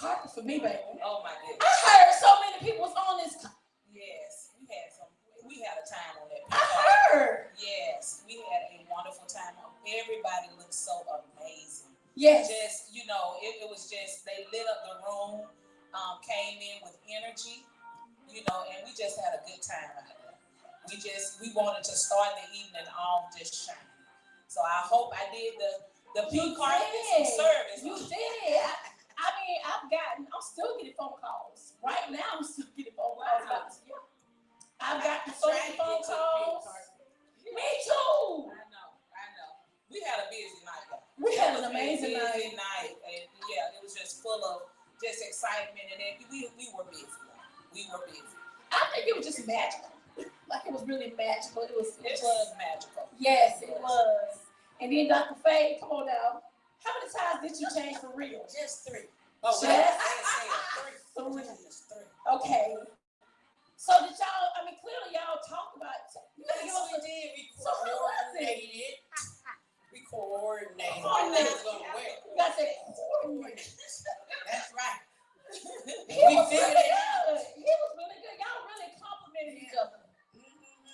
carpet for me, baby. Oh my goodness. I heard so many people was on this. Yes, we had a time on that. I heard. Yes, we had a wonderful time. Everybody looked so amazing. Yes. Just, it was just, they lit up the room, came in with energy, and we just had a good time out there. We wanted to start the evening off just shining. So I hope I did the pink carpet service. You did. I'm still getting phone calls. Right now, I'm still getting phone calls. I've gotten so many phone calls. Me too. I know. We had a busy night. We had an amazing night. And it was just full of just excitement, and we were busy. I think it was just magical. Like it was really magical. It was magical. Yes, it was. And then Dr. Faye, come on now. How many times did you change for real? Just 3. Oh, just 3. Okay. So did y'all? Clearly y'all talked about it. Yes, we did. We coordinated. You got that coordinated. That's right. We figured it out. He was really good. Y'all really complimented each other.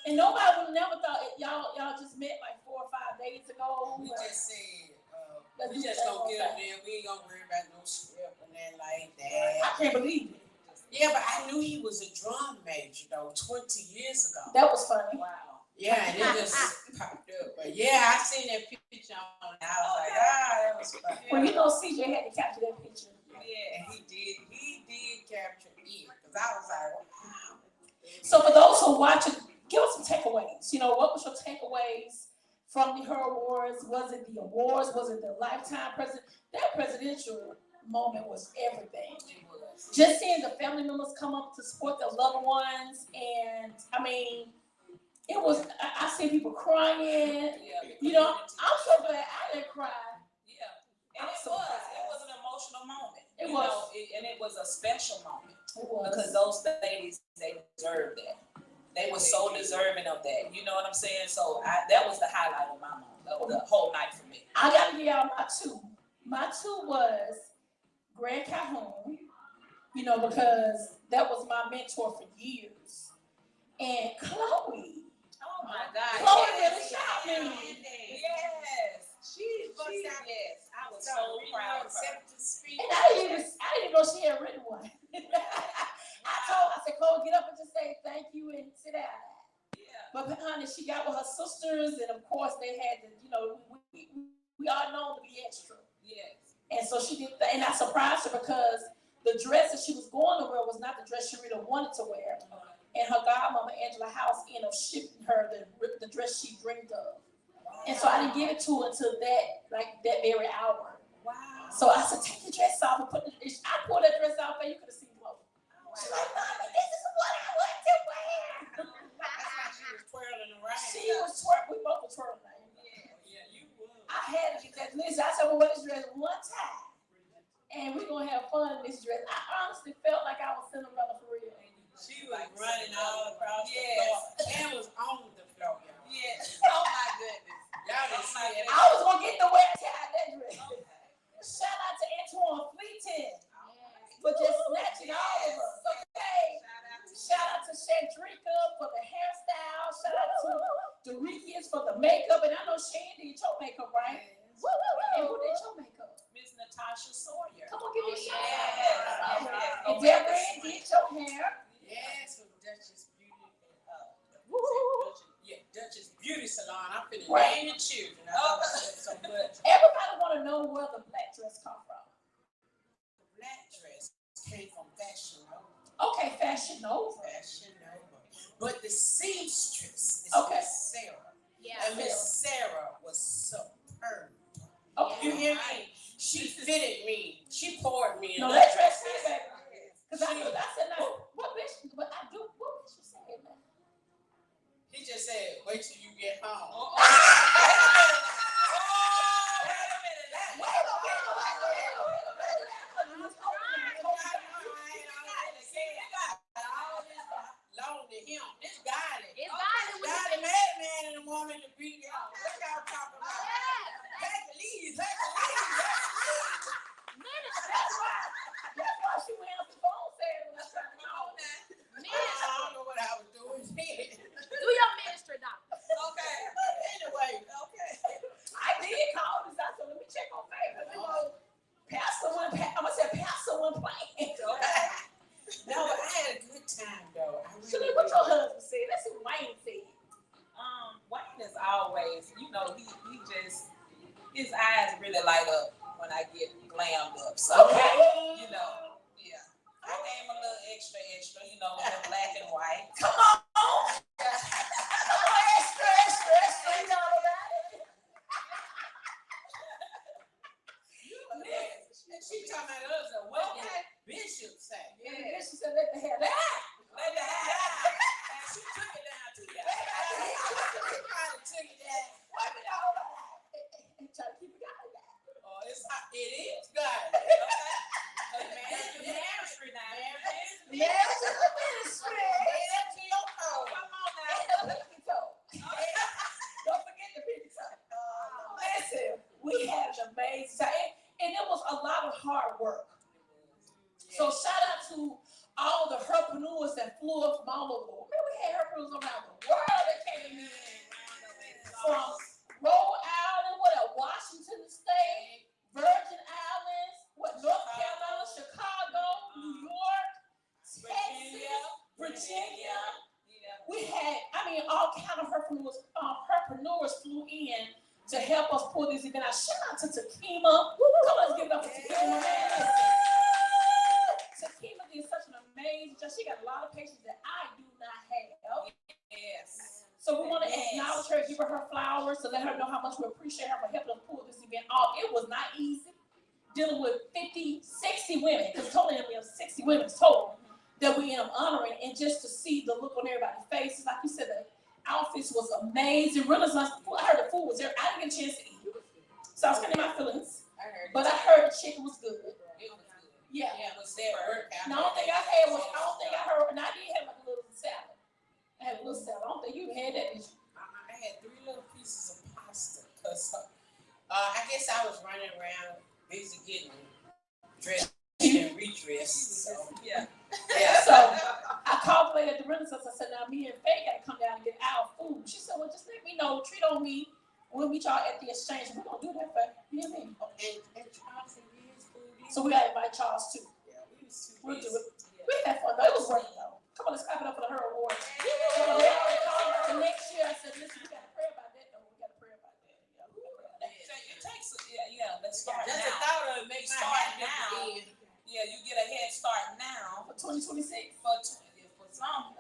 And nobody would have never thought y'all just met like 4 or 5 days ago. We just said, we just gonna get up there. We ain't gonna worry about no script and that like that. I can't believe it. Yeah, but I knew he was a drum major, 20 years ago. That was funny. Wow. Yeah, and it just popped up. But yeah, I seen that picture on and I was like, that was funny. Well, CJ had to capture that picture. Yeah, and he did capture it. Because I was like, wow. So for those who watch it, give us some takeaways. What was your takeaways from her awards? Was it the awards? Was it the lifetime president? That presidential moment was everything. Just seeing the family members come up to support their loved ones, and it was. I see people crying. Yeah. I'm so glad I didn't cry. Yeah, and it was an emotional moment. It was, and it was a special moment. It was. Because those ladies, they deserved that. They were so deserving of that. You know what I'm saying? So that was the highlight of my moment, of the whole night for me. I got to give y'all my 2. My 2 was Grant Calhoun, because that was my mentor for years. And Chloe. Oh my God. Chloe really shot me. Yes. Yes. I was so proud of her. And I didn't even know she had written one. I said, Chloe, get up and just say thank you and sit down. Yeah. But honey, she got with her sisters, and of course they had to, we are known to be extra. Yes. And so she did that, and I surprised her because the dress that she was going to wear was not the dress she really wanted to wear. And her godmama, Angela House, ended up shipping her the dress she dreamed of. And so I didn't give it to her until that very hour. Wow. So I said, take the dress off and I pulled that dress off and you could have seen Chloe. She's like, Mommy, this is what I want to wear. That's why she was twirling around. She was twirling. We both were twirling. Yeah, you would. I had to get that. Listen, I said, well, wear this dress one time. And we're going to have fun in this dress. I honestly felt like I was Cinderella for real. She was running all across the floor. And was on the floor, y'all. Yes. Oh my goodness. Y'all didn't see it. I was going to get the wear tie that dress. Shout out to Antoine Fleeton for just snatching all of us. Okay. Shout out to Chandrika for the hairstyle. Shout out to Dorikius for the makeup. And I know Shane did your makeup, right? And who did your makeup? Miss Natasha Sawyer. Come on, give me a shout Yes. out. And Deborah did your hair. Yes, with Duchess Beauty. Woo. Duchess Beauty Salon. I'm finna Right. name the children. So much. Everybody want to know where the black dress come from. The black dress came from Fashion Nova. Okay, Fashion Nova. Fashion Nova. But the seamstress is Okay. Miss Sarah. Yeah. And Miss Sarah was superb. Okay. You hear me? She fitted me. She poured me in. No, that dress is baby. Because I said, no, what bitch? But I do. What bitch you saying that? He just said, wait till you get home. Wait a minute. Long to him. This guy, It's violent with the madman and the woman to beat y'all. What y'all talking about? Take the lead. Minister. really light up when I get glammed up. So, Okay. you know, yeah. I came a little extra, you know, with the black and white. Come on. Come on, extra. You know about it. And she talking about us, what did Bishop say? Yeah. She said, let the hair down. Let the hair down. And she took it down too. She probably took it down. Wipe it all out. And try to keep it going. Oh, it is God. Okay. Ministry now. Marriage is a ministry. Hey, that's your code. Come on now. Don't forget the pinky toe. Listen, we had an amazing time. And it was a lot of hard work. So shout out to all the herpreneurs that flew up from all over the world. We had herpreneurs around the world that came in from Rhode Island, Washington State, Virgin Islands, North Carolina, Chicago, New York, Texas, Virginia. We had, all kind of herpreneurs flew in to help us pull this event out. Shout out to Takima. Come on, let's give it up for Takima, man. Takima did such an amazing job. She got a lot of patients that I do not have. Yes. So we want to acknowledge her, give her flowers, to let her know how much we appreciate her for helping us pull this event off. It was not easy dealing with 50, 60 women, because totally we have 60 women total that we end up honoring, and just to see the look on everybody's faces, like you said, the outfits was amazing. Renaissance food. I heard the food was there. I didn't get a chance to eat. So I was getting my feelings. But I heard the chicken was good. It was good. Yeah. It was there. No, I don't think I had one. I don't think I heard, and I did have like a little salad. I had a little salad. I don't think you had that, did you? I had 3 little pieces of pasta. Cause I guess I was running around busy getting dressed and redressed. So Yeah. So I called the lady at the Renaissance. I said, now me and Faye got to come down and get our food. She said, well, just let me know. Treat on me. We'll meet y'all at the exchange. We're going to do that, Faye. You hear me? and Charles and his food. So we got to invite Charles too. Yeah, we was too We'll do busy. it. We had fun though. It was worth it though. Come on, let's clap it up for her award. So they already called about the next year. I said, listen, we got to pray about that though. We got to pray about that. Yeah, we gotta pray about that. So it takes, let's start Just the now. thought of it makes my Start heart now. now. Yeah, you get a head start now For 2026. for some.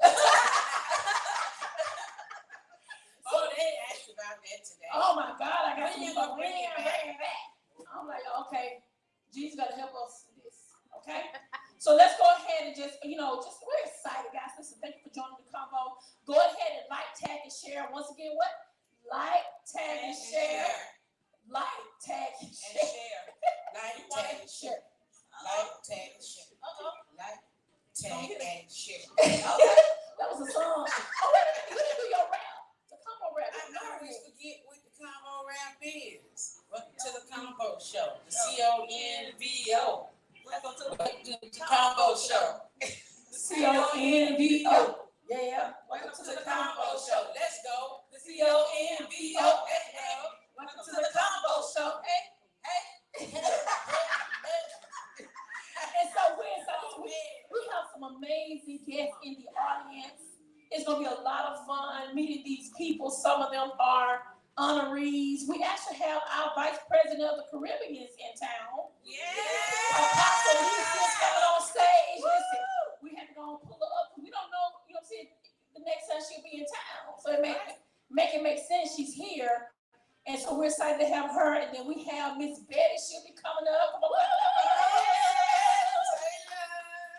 Oh, they asked about that today. Oh my God, I got When some you gonna bring it back? I'm like, okay, Jesus got to help us with this, okay? So let's go ahead and just, we're excited, guys. Listen, thank you for joining the convo. Go ahead and like, tag, and share. Once again, what? Like, tag, and share. Like, tag, and share. Like, Like, tag, share. like, tag, share. Like, tag, and share. Okay, that was a song. Oh, wait a minute, you didn't do your rap. The combo rap. I always forget what the combo rap is. Welcome to the Convo Show. The CONVO. Welcome to The Convo Show. CONVO. Yeah. Welcome to the Convo Show. Let's go. The CONVO. Let's go. Welcome to the combo show. Hey. And so we have some amazing guests in the audience. It's going to be a lot of fun meeting these people. Some of them are honorees. We actually have our Vice President of the Caribbean in town. Apostle Alicia's coming on stage. Listen, we have to go and pull her up. We don't know, the next time she'll be in town. So it make sense she's here. And so we're excited to have her. And then we have Miss Betty. She'll be coming up.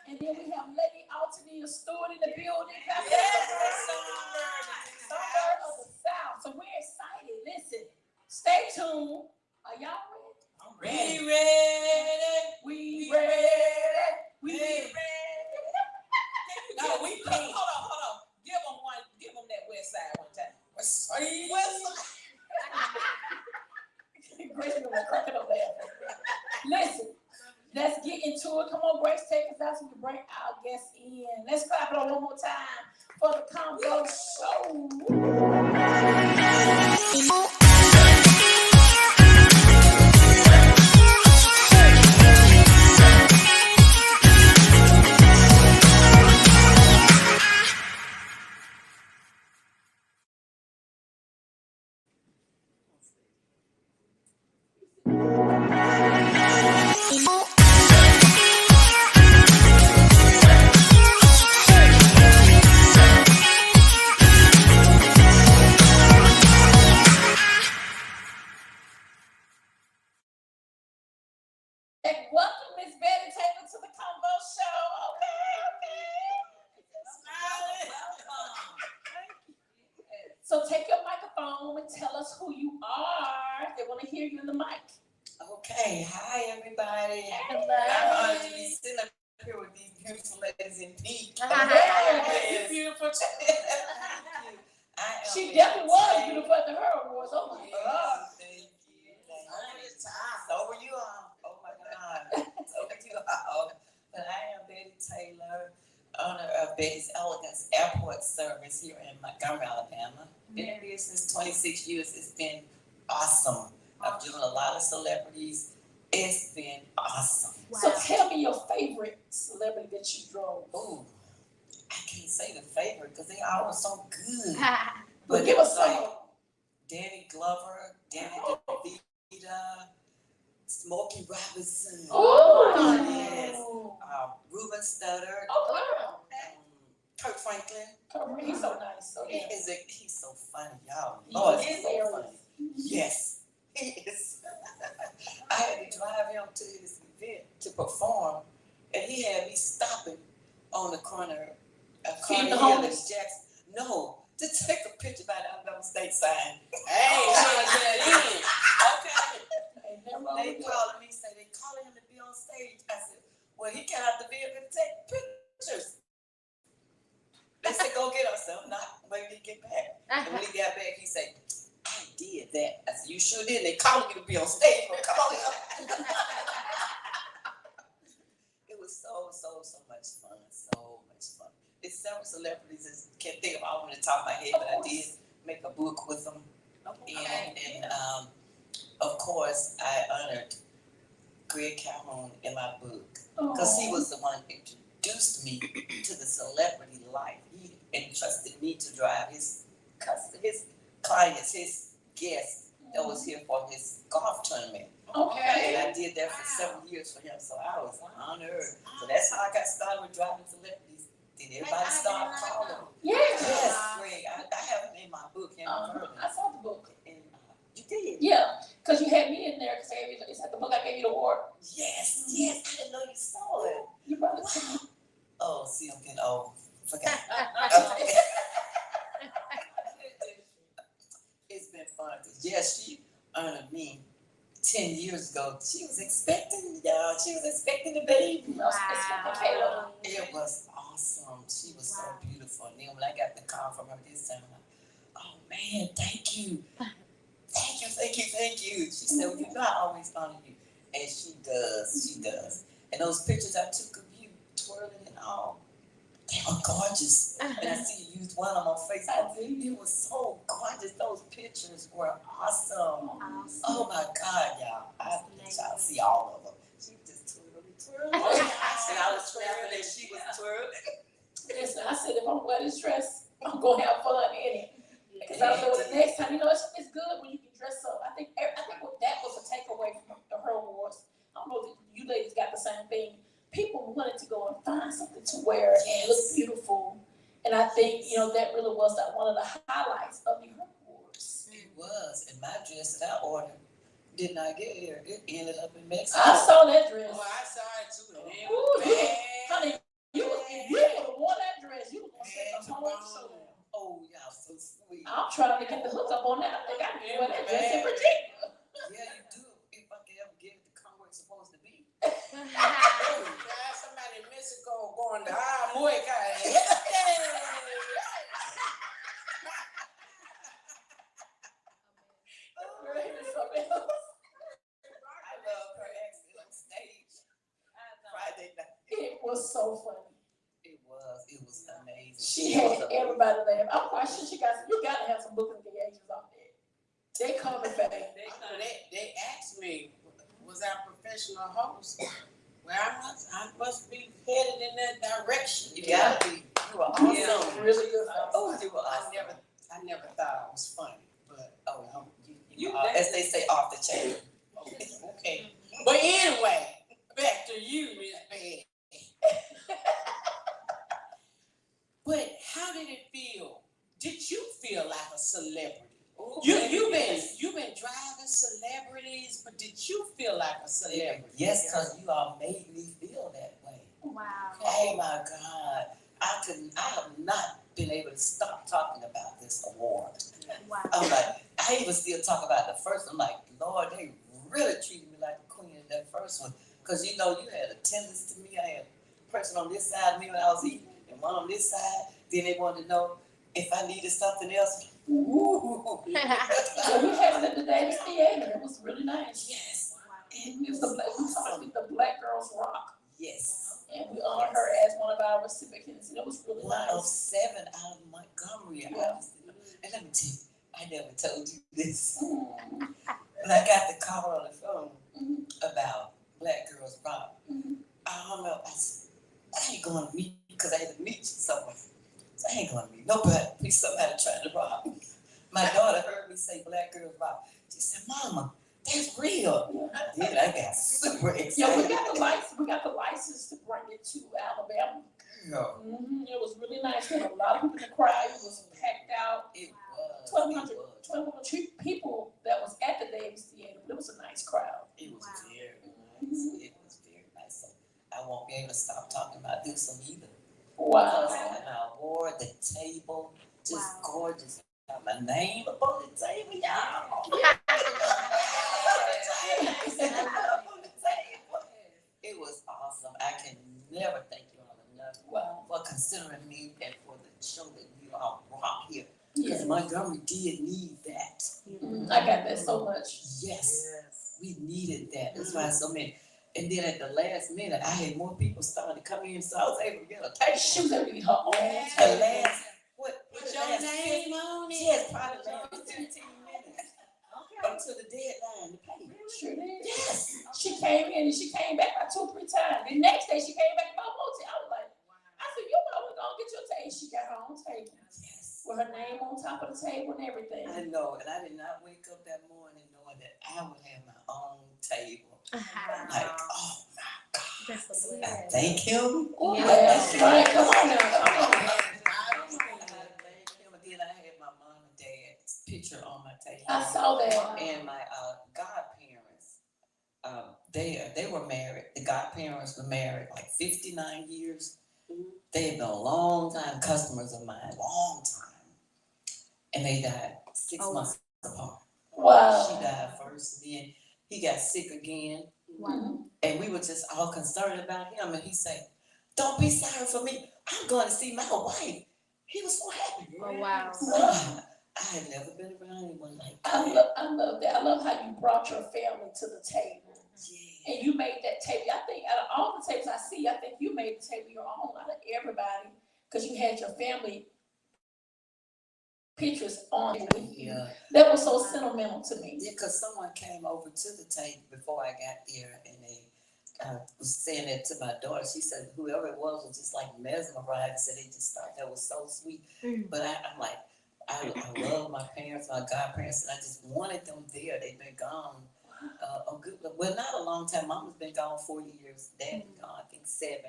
And then we have Lady Altonia Stewart in the building. Songbird of the South. So we're excited. Listen, stay tuned. Are y'all ready? I'm ready. We ready. We ready. No, we can't. Hold on. Give them that west side one time. West side. Grace was cracking up there. Listen, let's get into it. Come on, Grace, take us out so we can bring our guests in. Let's clap it up one more time for the Convo Show. So take your microphone and tell us who you are. They want to hear you in the mic. Okay, hi everybody. Hello. I'm honored to be sitting up here with these beautiful ladies in pink. You're beautiful. She definitely was beautiful at the Her Awards. Oh my God. Thank you. So were you all. Oh my God. So were you all. But I am Betty Taylor, owner of Betty's Elegance Airport Service here in Montgomery, Alabama. Been in business 26 years. It's been awesome. I've driven a lot of celebrities. It's been awesome. Wow. So tell me your favorite celebrity that you drove. Ooh, I can't say the favorite because they all were so good. But give us some. Danny Glover, Danny DeVita, Smokey Robinson. Oh, yes. Ruben Studdard. Oh, Kurt Franklin. He's so nice. Oh, yeah. He's so funny, y'all. Oh, he's so funny. Yes, he is. I had to drive him to his event to perform, and he had me stopping on the corner of Feed the Carnegie and homeless? Jackson. No, to take a picture by the Alabama state sign. Hey, Okay. Ain't never wrong They with that. calling me, say they calling him to be on stage. I said, well, he got out the vehicle to take pictures. They said, go get us some. Not wait till he get back. And when he got back, he said, I did that. I said, you sure did. They calling you to be on stage. Well, come on up. It was so much fun. So much fun. There's several celebrities I can't think of all on the top of my head, but I did make a book with them. And of course, I honored Greg Calhoun in my book because he was the one who introduced me to the celebrity life. He entrusted me to drive his clients, his guests that was here for his golf tournament. Okay. And I did that for several years for him, so I was honored. So that's how I got started with driving celebrities. Did everybody start calling? Yes. Yes, Greg. I have him in my book. I saw the book. And you did? Yeah, because you had me in there because it's like the book I gave you the award. Yes. I didn't know you saw it. You brought it to me. Oh, see, I'm getting old. Forgot. It's been fun. Yes, she honored me 10 years ago. She was expecting, y'all. She was expecting a baby. Wow. It was awesome. She was so beautiful. And then when I got the call from her this time, I'm like, oh man, thank you. Thank you. She said, well, you know I always honor you. And she does. And those pictures I took of you twirling and all, they were gorgeous. And I see you used one of them on Facebook. It was so gorgeous. Those pictures were awesome. Oh my God, y'all. I let y'all see all of them. She was just twirling. And I was snapping and she was twirling. Listen, I said, if I'm wearing this dress, I'm going to have fun in it. Because I know the next time, it's good when you can dress up. I think what that was a takeaway from the Her Awards. I don't know if you ladies got the same thing. People wanted to go and find something to wear and look beautiful. And I think, that really was one of the highlights of the Her Awards. It was. And my dress that I ordered did not get here. It ended up in Mexico. I saw that dress. Oh, I saw it too. Honey, you would have worn that dress. You were going to take the whole show. Oh, y'all so sweet. I'm trying to get the hookup on that. I think I can wear that dress in Virginia. Yeah, you do. If I can ever get it to come where it's supposed to be. Somebody in Mexico going to Mueca. I love her accent on stage. Friday night. It was so funny. It was amazing. She had everybody laugh. I'm quite sure you gotta have some booking engagements out there. They coming back. They asked me, was I a professional host? Well, I must be headed in that direction. You gotta be. You were awesome. Yeah, really good. Oh, you were awesome. I never thought I was funny, but you as they say, off the chain. okay. But anyway, back to you, Miss Betty. But how did it feel? Did you feel like a celebrity? You've been driving celebrities, but did you feel like a celebrity? Yes, because you all made me feel that way. Wow. Oh my God. I have not been able to stop talking about this award. Wow. I'm like, I even still talk about the first one. I'm like, Lord, they really treated me like a queen in that first one. Because you know, you had attendance to me. I had a person on this side of me when I was eating, and one on this side. Then they wanted to know if I needed something else. Ooh. So we had it at the Davis Theater. It was really nice. Yes. And it was we talked with the Black Girls Rock. Yes. And we honored her as one of our recipients, and it was really One of nice. 7 out of Montgomery. Yeah. And let me tell you, I never told you this. Mm-hmm. But I got the call on the phone Mhm. about Black Girls Rock. Mhm. I don't know. I said, I ain't going to meet you because I had to meet you somewhere. So I ain't going to meet nobody. Please, somebody trying to rob me. My daughter heard me say Black Girls Rock. She said, Mama, that's real. Then I got super excited. Yeah, we got the license. We got the license to bring it to Alabama. Girl, It was really nice. We had a lot of people in the crowd. It was packed out. it was. 1,200 people that was at the Davis Theater. It was a nice crowd. It was Wow. very nice. It was very nice. So I won't be able to stop talking about this one either. Wow. Because my award, the table, just Wow. gorgeous. Got my name up on the table, y'all. It was awesome. I can never thank you all enough Wow. for considering me and for the show that you all brought here. Yeah. Because Montgomery did need that. I got that so much. Yes, we needed that. That's why so many. And then at the last minute, I had more people starting to come in, so I was able to get a table. She was able to get her own The table. last, what Put the your last name on it. Yes, probably last 15 minutes. Until the deadline to pay. Sure did. Yes. She came in and she came back about 2 or 3 times. The next day she came back about more time. I was like, I said, you know, we're gonna get your table. She got her own table Yes. with her name on top of the table and everything. I know, and I did not wake up that morning knowing that I would have my own table. Like, oh my God. That's I weird. thank him. Yes, right. Come on now. Come on. I thank him. And then I had my mom and dad's picture on my table. I saw that. And my godparents, they were married. The godparents were married like 59 years. They had been a long time customers of mine, long time. And they died 6 months apart. Wow. She died first, and then he got sick again. Wow. And we were just all concerned about him. And he said, don't be sorry for me. I'm going to see my wife. He was so happy. Oh, wow. I had never been around anyone like I that. love that. I love how you brought your family to the table. Yeah. And you made that table. I think out of all the tables I see, I think you made the table your own out of everybody because you had your family pictures on it with you. Yeah. That was so sentimental to me. Yeah, because someone came over to the table before I got there, and they was saying that to my daughter. She said whoever it was just like mesmerized. Said they just thought that was so sweet. But I'm like, I love my parents, my godparents, and I just wanted them there. They've been gone not a long time. Mama's been gone 4 years. Dad been gone, I think 7.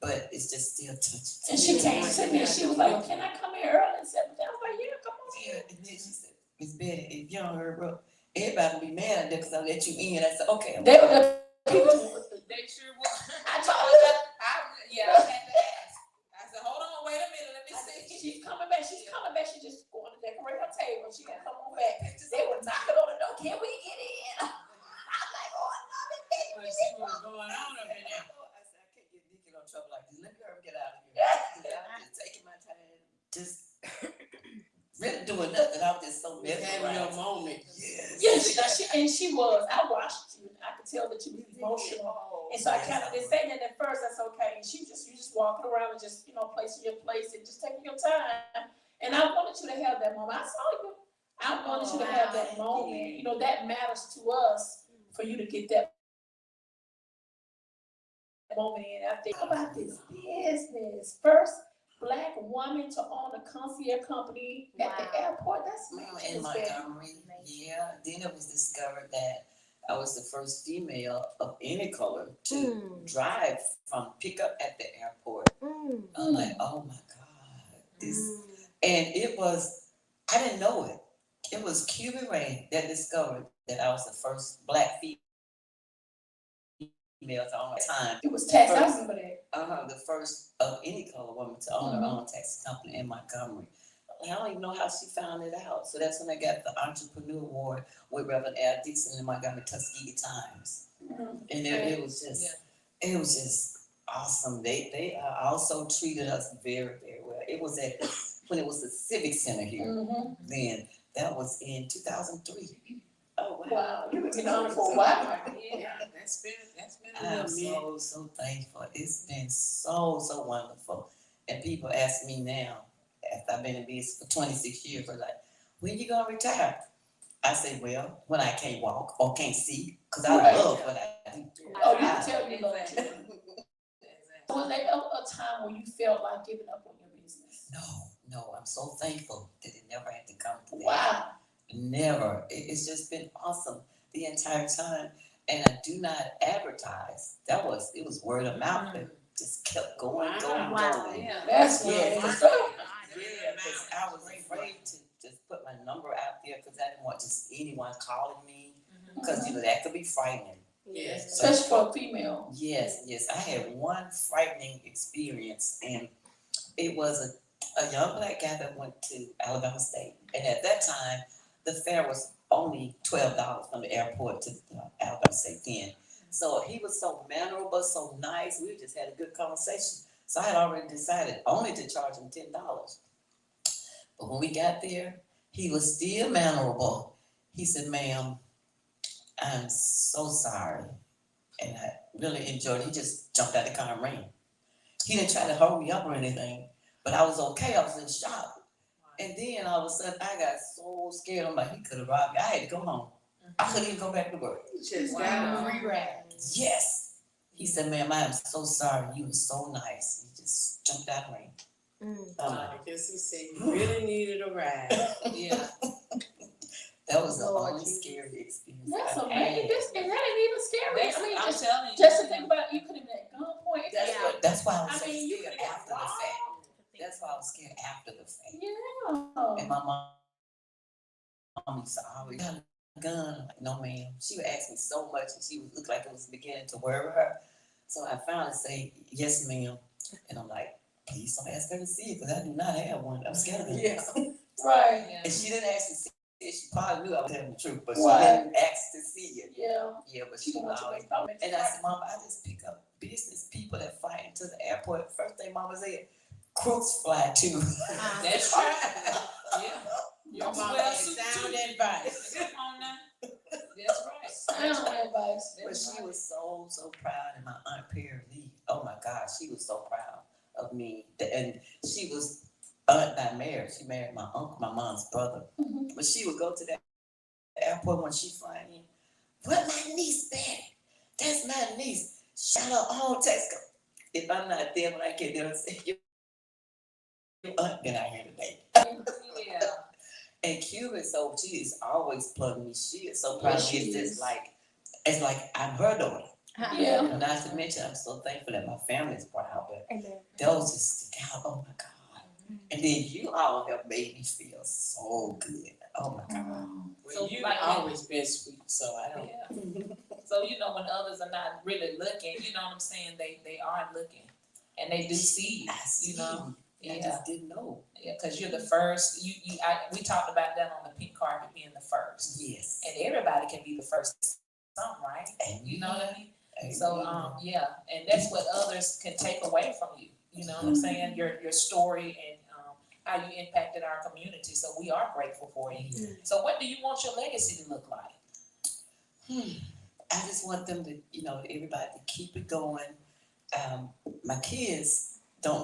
But it's just still touching. And she came to me and she was like, can I come here early and sit down? I was like, yeah, come on. Yeah, and then she said, Miss Betty, if you don't hurry up, everybody will be mad at them because I let you in. I said, okay. They were the people. They sure was. I told her. I had to ask. I said, hold on, wait a minute, let me see. She's coming back. She's coming back. She just going to decorate her table. She got to come on back. They were knocking on the door. Can we get in? I'm like, oh, I love it. But see what's going on up in there. I said, I can't get Nikki in trouble like this. Let me hurry up, get out of here. I'm just taking my time. Just really doing nothing. I was just so Just having your mesmerized. moment. Yes. Yeah, she was. I watched you. I could tell that you was emotional. And so I kind of didn't say that at first. That's okay. And you just walking around and just, placing your place and just taking your time. And I wanted you to have that moment. I saw you. I wanted you to have that moment. That matters to us for you to get that moment in. I think about this business. First Black woman to own a concierge company at the airport. That's major. In Montgomery, yeah. Then it was discovered that I was the first female of any color to drive from pickup at the airport. I'm like, oh my God, this, and it was, I didn't know it. It was Cuban Ray that discovered that I was the first Black female to own a time. It was tax. I remember that. The first of any color woman to own her own taxi company in Montgomery. I don't even know how she found it out. So that's when I got the Entrepreneur Award with Reverend Al Dixon in Montgomery, Tuskegee Times. And it was just awesome. They also treated us very, very well. It was when it was the Civic Center here. Mm-hmm. Then that was in 2003. Oh wow! Wow, you've been on it for a while. Yeah, that's been a I'm little minute. so thankful. It's been so wonderful. And people ask me now, after I've been in business for 26 years, they're like, when you gonna retire? I say, well, when I can't walk or can't see, because I Right. love what I do. Oh, you can tell you love Exactly. it. Was there ever a time when you felt like giving up on your business? No, I'm so thankful that it never had to come to that. Wow. Never. It's just been awesome the entire time. And I do not advertise. It was word of mouth that just kept going. Wow. Yeah. That's Yeah. good. Yeah, because I was afraid to just put my number out there because I didn't want just anyone calling me because that could be frightening. Yes. Especially for a female. Yes. I had one frightening experience, and it was a young black guy that went to Alabama State, and at that time, the fare was only $12 from the airport to Alabama State then. So he was so mannerable, so nice. We just had a good conversation. So I had already decided only to charge him $10. But when we got there, he was still mannerable. He said, "Ma'am, I'm so sorry." And I really enjoyed it. He just jumped out of the car and ran. He didn't try to hurry up or anything, but I was okay. I was in shock. And then all of a sudden, I got so scared. I'm like, he could have robbed me. I had to go home. I couldn't even go back to work. You just got Wow. a free ride. Yes. He said, "Ma'am, I am so sorry. You were so nice." He just jumped out and ran. I'm like, Because he said you really needed a ride. Yeah. that was the Lord only Jesus. scary experience. That's I amazing. had. And that ain't even scary. That's, I mean, I'm just telling you. to think about, you could have been at gunpoint. That's why I was I so mean, you scared could have after the fact. That's why I was scared after the fact. Yeah. And my mom used to always got a gun. I'm like, "No, ma'am." She would ask me so much, and she would look like it was beginning to worry her. So I finally say, "Yes, ma'am." And I'm like, "Please don't ask her to see it, because I do not have one. I'm scared of it." Yeah. Right. Yeah. And she didn't ask to see it. She probably knew I was telling the truth, but she Right. didn't ask to see it. Yeah. Yeah, but She she don't would want you always. to comment. And I said, "Mom, I just pick up business people that fly into the airport." First thing Mama said, "Crooks fly too." That's right. Yeah. Your mom Well, had Sue, sound too. advice. Come on now. That's right. Sound advice. But she was so proud, and my Aunt Perry Lee, oh my God, she was so proud of me. And she was not married. She married my uncle, my mom's brother. Mhm. But she would go to that airport when she flying in. "What my niece there? That's my niece. Shout out home, text her." If I'm not there when I get there, and say, "Your aunt been out here today." Yeah. And Cuba, so she is always plugging me. She is so proud Yes, of me. she It's is. just like I'm her daughter. Yeah. And not to mention, I'm so thankful that my family's proud, but Amen. those just stick out. Oh my God. And then you all have made me feel so good. Oh my God. Well, So, you've like, always been sweet, so I don't. Yeah. So, when others are not really looking, you know what I'm saying? They are looking. And they do see I you, see. you know? I Yeah. just didn't know. Yeah, because you're the first. We talked about that on the pink carpet being the first. Yes. And everybody can be the first to something, right? And You know what I mean? Amen. So yeah, and that's what others can take away from you. You know what I'm saying? Your story and how you impacted our community. So we are grateful for you. Yeah. So what do you want your legacy to look like? I just want them to, everybody to keep it going. My kids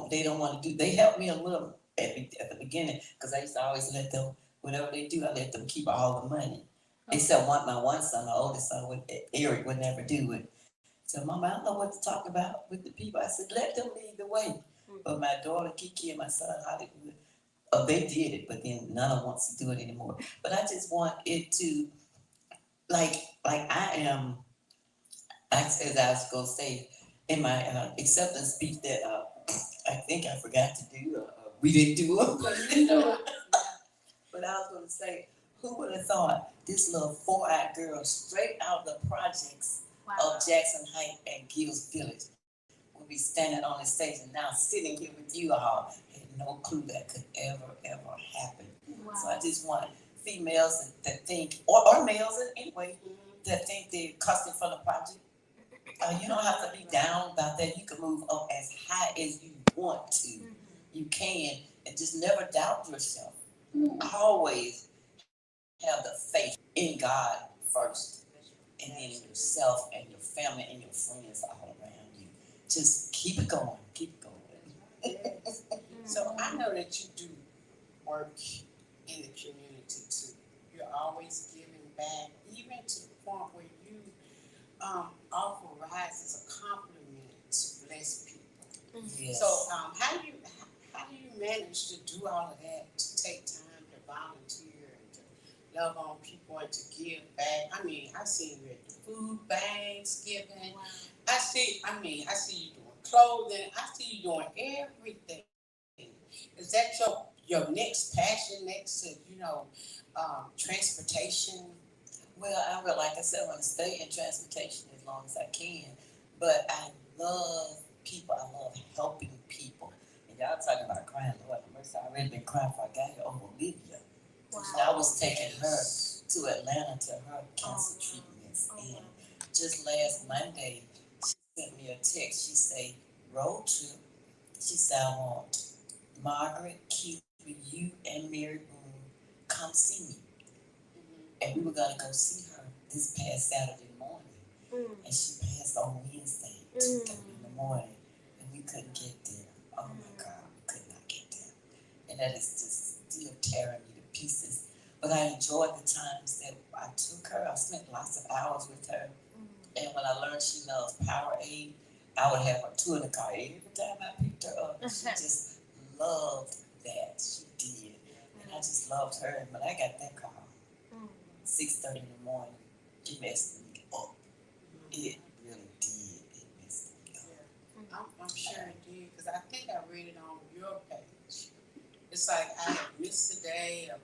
they don't want to do, they helped me a little at the beginning, because I used to always let them, whatever they do, I let them keep all the money. Except my one son, my oldest son, Eric, would never do it. So, "Mama, I don't know what to talk about with the people." I said, "Let them lead the way." But my daughter, Kiki, and my son, Hollywood, they did it, but then none of them wants to do it anymore. But I just want it to, like I am, as I was going to say, in my acceptance speech that I think I forgot to do, we didn't do it. But I was going to say, who would have thought this little 4-eyed girl straight out of the projects of Jackson Heights and Gills Village would be standing on the stage and now sitting here with you all. Had no clue that could ever happen. So I just want females that think, or males anyway, that think they're costing from the project. You don't have to be down about that. You can move up as high as you want to. You can, and just never doubt yourself. Always have the faith in God first, and then in yourself and your family and your friends all around you. Just keep it going. Keep it going. So I know that you do work in the community too. You're always giving back, even to the point where you offer rides as a compliment to bless people. Yes. So how do you manage to do all of that, to take time to volunteer and to love on people and to give back? I mean, I see you at the food banks giving. I see you doing clothing. I see you doing everything. Is that your next passion, next to transportation? Well, like I said, I want to stay in transportation as long as I can. But I love people. I love helping people. And y'all talking about crying, Lord have mercy. I already been crying before I got here over Olivia. I was taking her to Atlanta to her cancer treatments. And just last Monday, she sent me a text. She said, road trip. She said, I want Margaret, Keith, you, and Mary Boone come see me. And we were going to go see her this past Saturday morning. And she passed on Wednesday, 2:30 in the morning. And we couldn't get there. Oh my God, we could not get there. And that is just still tearing me to pieces. But I enjoyed the times that I took her. I spent lots of hours with her. And when I learned she loves Powerade, I would have her two in the car every time I picked her up. She just loved that. She did. And I just loved her. And when I got that call, 6:30 in the morning, it messed me up. It really did. It messed me up. I'm sure it did, because I think I read it on your page. It's like I had missed a day of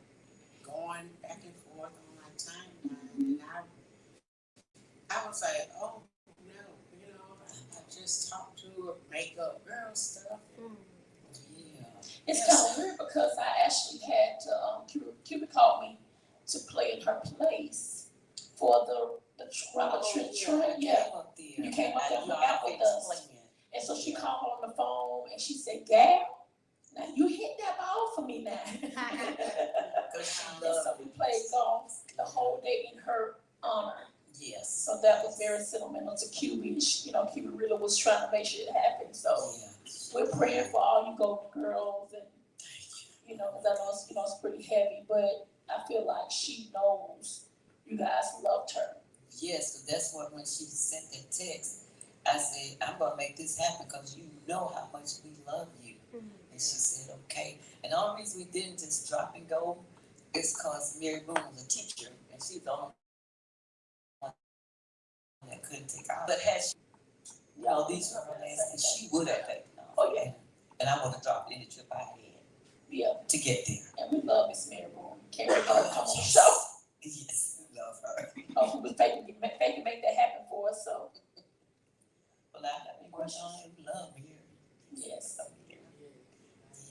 going back and forth on my timeline, and I was like, oh no, I just talked to a makeup girl stuff. Yeah. It's kind of weird because I actually had to, Cuba called me to play in her place for the train. Yeah. You came up there and hung out with us. And so she called on the phone and she said, Gal, now you hit that ball for me now. And so we played golf the whole day in her honor. Yes. So that was very sentimental to QB. QB really was trying to make sure it happened. So we're praying for all you Golden Girls, and because I know it's pretty heavy, but I feel like she knows you guys loved her. Yes, because that's what, when she sent that text, I said, I'm going to make this happen because you know how much we love you. And she said, okay. And the only reason we didn't just drop and go is because Mary Boone was a teacher, and she's the only one that couldn't take off. But had she, these were her last days, she would have taken off. Oh, yeah. And I would have dropped any trip I had to get there. And we love Miss Mary Boone. Can't wait for her to come on the show. Yes, we love her. Oh, we was faking make that happen for us, so. Well, I think we're on. We love her. Yes.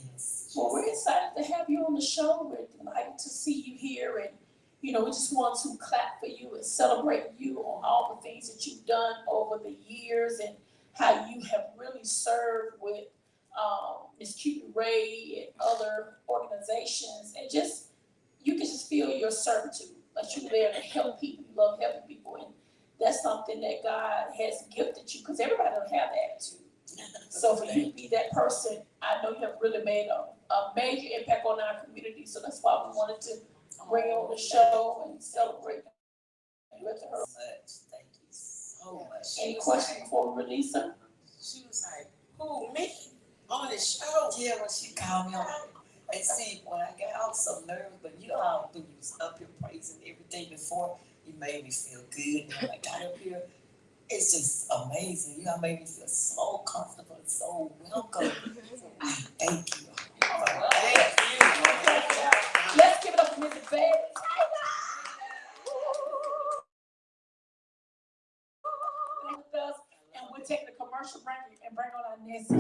Yes. Well, we're excited to have you on the show. We're delighted to see you here, and we just want to clap for you and celebrate you on all the things that you've done over the years and how you have really served with Ms. Cupid Ray and other organizations, and you can just feel your servitude, like you're there to help people. You love helping people, and that's something that God has gifted you, because everybody don't have that attitude. So for you to be that person, I know you have really made a major impact on our community. So that's why we wanted to bring you on the show and celebrate you at her. Thank you so much. Any questions before we release her? She was like, who, me? On the show? Yeah, when she called me on. And see, when I was so nervous, but you know how you was up here praising everything before, you made me feel good. And when I got up here, it's just amazing. You made me feel so comfortable and so welcome. Thank you. Thank you. Let's give it up for Mrs. Bailey. With us, and we'll take the commercial break and bring on our next.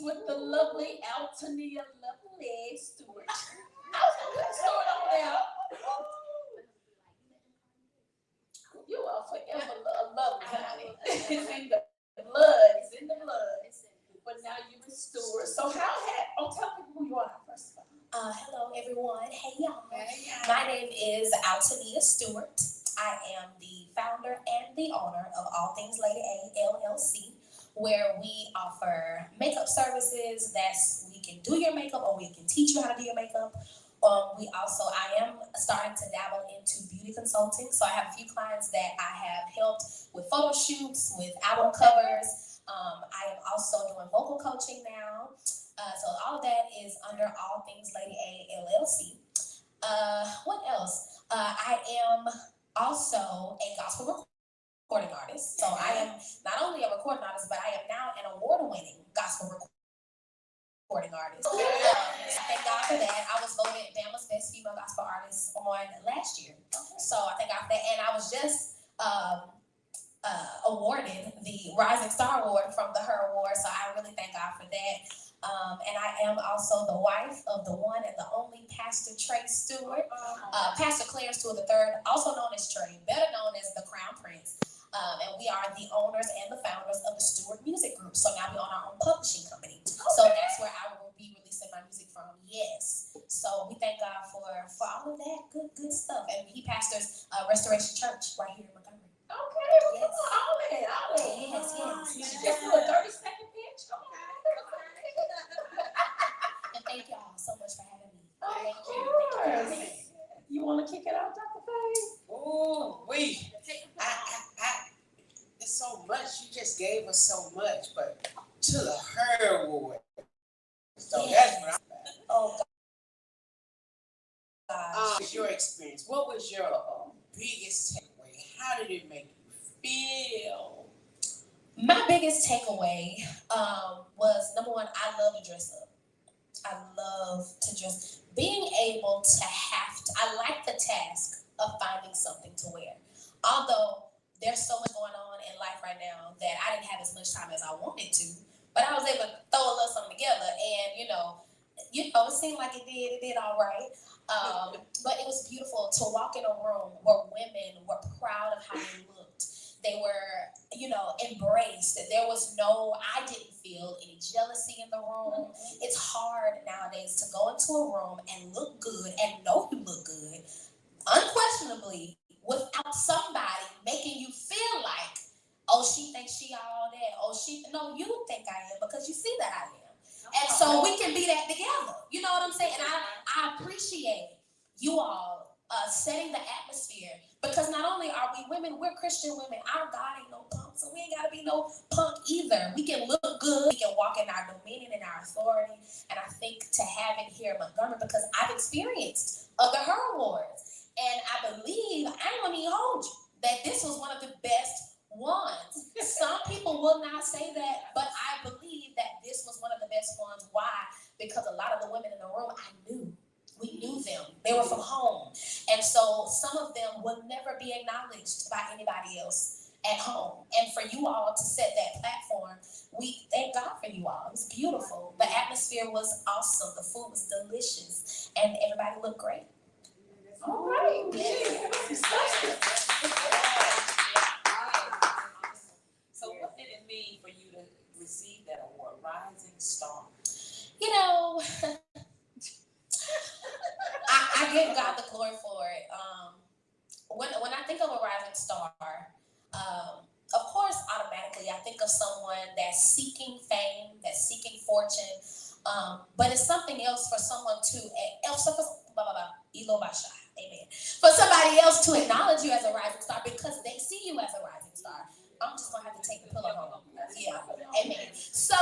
with the lovely Altonia, lovely Stewart. I was gonna put Stewart over there. You are forever lovely, honey. It's in the blood. It's in the blood. But now you're a Stewart. So tell people who you are first of all. Hello everyone. Hey y'all. Hey, My name is Altonia Stewart. I am the founder and the owner of All Things Lady A LLC, where we offer makeup services. We can do your makeup, or we can teach you how to do your makeup. I am starting to dabble into beauty consulting. So I have a few clients that I have helped with photo shoots, with album covers. I am also doing vocal coaching now. So all of that is under All Things Lady A LLC. What else? I am also a gospel recording artist. So I am not only a recording artist, but I am now an award-winning gospel recording artist. Thank God for that. I was voted Bama's Best Female Gospel Artist on last year. So I thank God for that. And I was just awarded the Rising Star Award from the Her Award. So I really thank God for that. And I am also the wife of the one and the only Pastor Trey Stewart, Pastor Clarence Stewart III, also known as Trey, better known as the Crown Prince. And we are the owners and the founders of the Stewart Music Group. So now we own our own publishing company. So that's where I will be releasing my music from. Yes. So we thank God for all of that good stuff. And he pastors Restoration Church right here in Montgomery. Okay, well, Yes. all that. Yes. You should just do a 30-second pitch. And thank y'all so much for having me. Of course. You want to kick it out, Dr. Faye? Oh, it's so much. You just gave us so much, but to the Her Award. So that's what I'm about. Oh God. What was your experience? What was your biggest takeaway? How did it make you feel? My biggest takeaway was, number one, I love to dress up. I love to dress. Being able to I like the task of finding something to wear. Although there's so much going on in life right now that I didn't have as much time as I wanted to, but I was able to throw a little something together, and it seemed like it did all right. But it was beautiful to walk in a room where women were proud of how they looked. They were, embraced. I didn't feel any jealousy in the room. It's hard nowadays to go into a room and look good and know you look good, unquestionably, without somebody making you feel like, oh, she thinks she all that. Oh, no, you think I am because you see that I am. And so we can be that together. You know what I'm saying? And I appreciate you all setting the atmosphere, because not only are we women, we're Christian women. Our God ain't no punk, so we ain't got to be no punk either. We can look good. We can walk in our dominion and our authority. And I think to have it here in Montgomery, because I've experienced other Her Awards, and I believe, I ain't gonna even hold you, that this was one of the best ones. Some people will not say that, but I believe that this was one of the best ones. Why? Because a lot of the women in the room we knew them. They were from home. And so some of them will never be acknowledged by anybody else at home. And for you all to set that platform, we thank God for you all. It was beautiful. The atmosphere was awesome. The food was delicious. And everybody looked great. All right. Yes. So what did it mean for you to receive that award, Rising Star? I give God the glory for it. When I think of a rising star, of course, automatically I think of someone that's seeking fame, that's seeking fortune, but it's something else for someone to, amen. For somebody else to acknowledge you as a rising star because they see you as a rising star. I'm just gonna have to take the pillow home. Yeah, amen. So,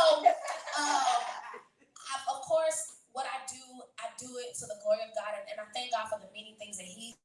of course, what I do it to the glory of God, and I thank God for the many things that He's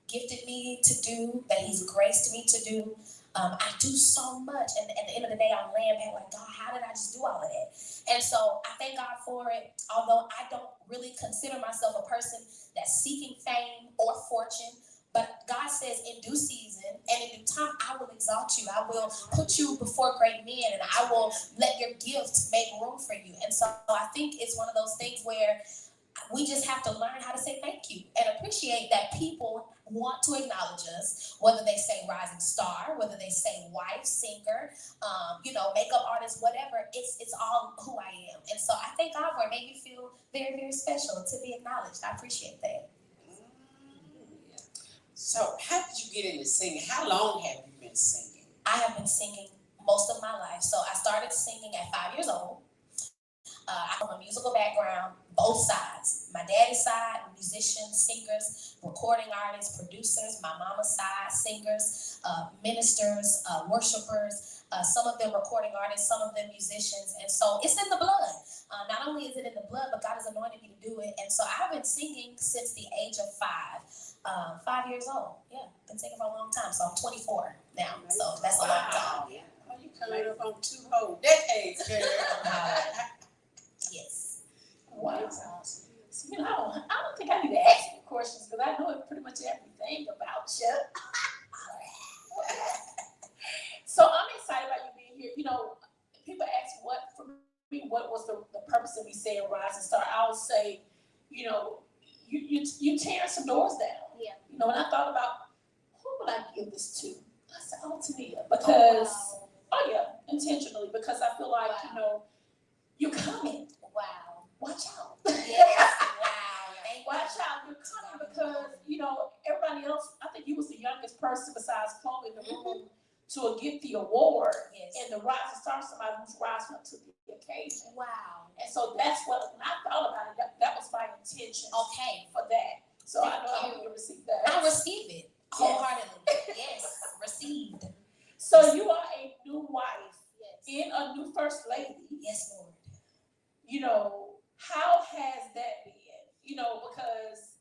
gifted me to do, that He's graced me to do. I do so much, and at the end of the day, I'm laying back like, God, how did I just do all of that? And so I thank God for it, although I don't really consider myself a person that's seeking fame or fortune, but But God says in due season and in due time, I will exalt you. I will put you before great men, and I will let your gifts make room for you. And so I think it's one of those things where we just have to learn how to say thank you and appreciate that people want to acknowledge us, whether they say rising star, whether they say wife, singer, makeup artist, whatever. It's all who I am. And so I thank God for it. Made me feel very, very special to be acknowledged. I appreciate that. So how did you get into singing? How long have you been singing? I have been singing most of my life. So I started singing at 5 years old. I'm from a musical background, both sides. My daddy's side, musicians, singers, recording artists, producers. My mama's side, singers, ministers, worshipers. Some of them recording artists, some of them musicians. And so it's in the blood. Not only is it in the blood, but God has anointed me to do it. And so I've been singing since the age of 5. 5 years old. Yeah, been singing for a long time. So I'm 24 now. So that's a long time. Yeah. Oh, you coming up on 2 whole decades, girl. Yes. Wow. I don't think I need to ask you questions because I know pretty much everything about you. So I'm excited about you being here. People ask what was the purpose of me saying rise and start. I would say, you tearing some doors down. Yeah. When I thought about who would I give this to, I said Altonia because intentionally because I feel like you're coming. Wow. Watch out. Yes. Wow. Watch out, you're coming because everybody else. I think you was the youngest person besides Chloe in the room to get the award and the rise and star. Somebody who's rising up to the occasion. Wow. And so that's when I thought about it. That was my intention. Okay. For that. So I know Thank I will receive that. I receive it wholeheartedly. Yes. Received. So you are a new wife Yes. and a new first lady. Yes, Lord. How has that been? Because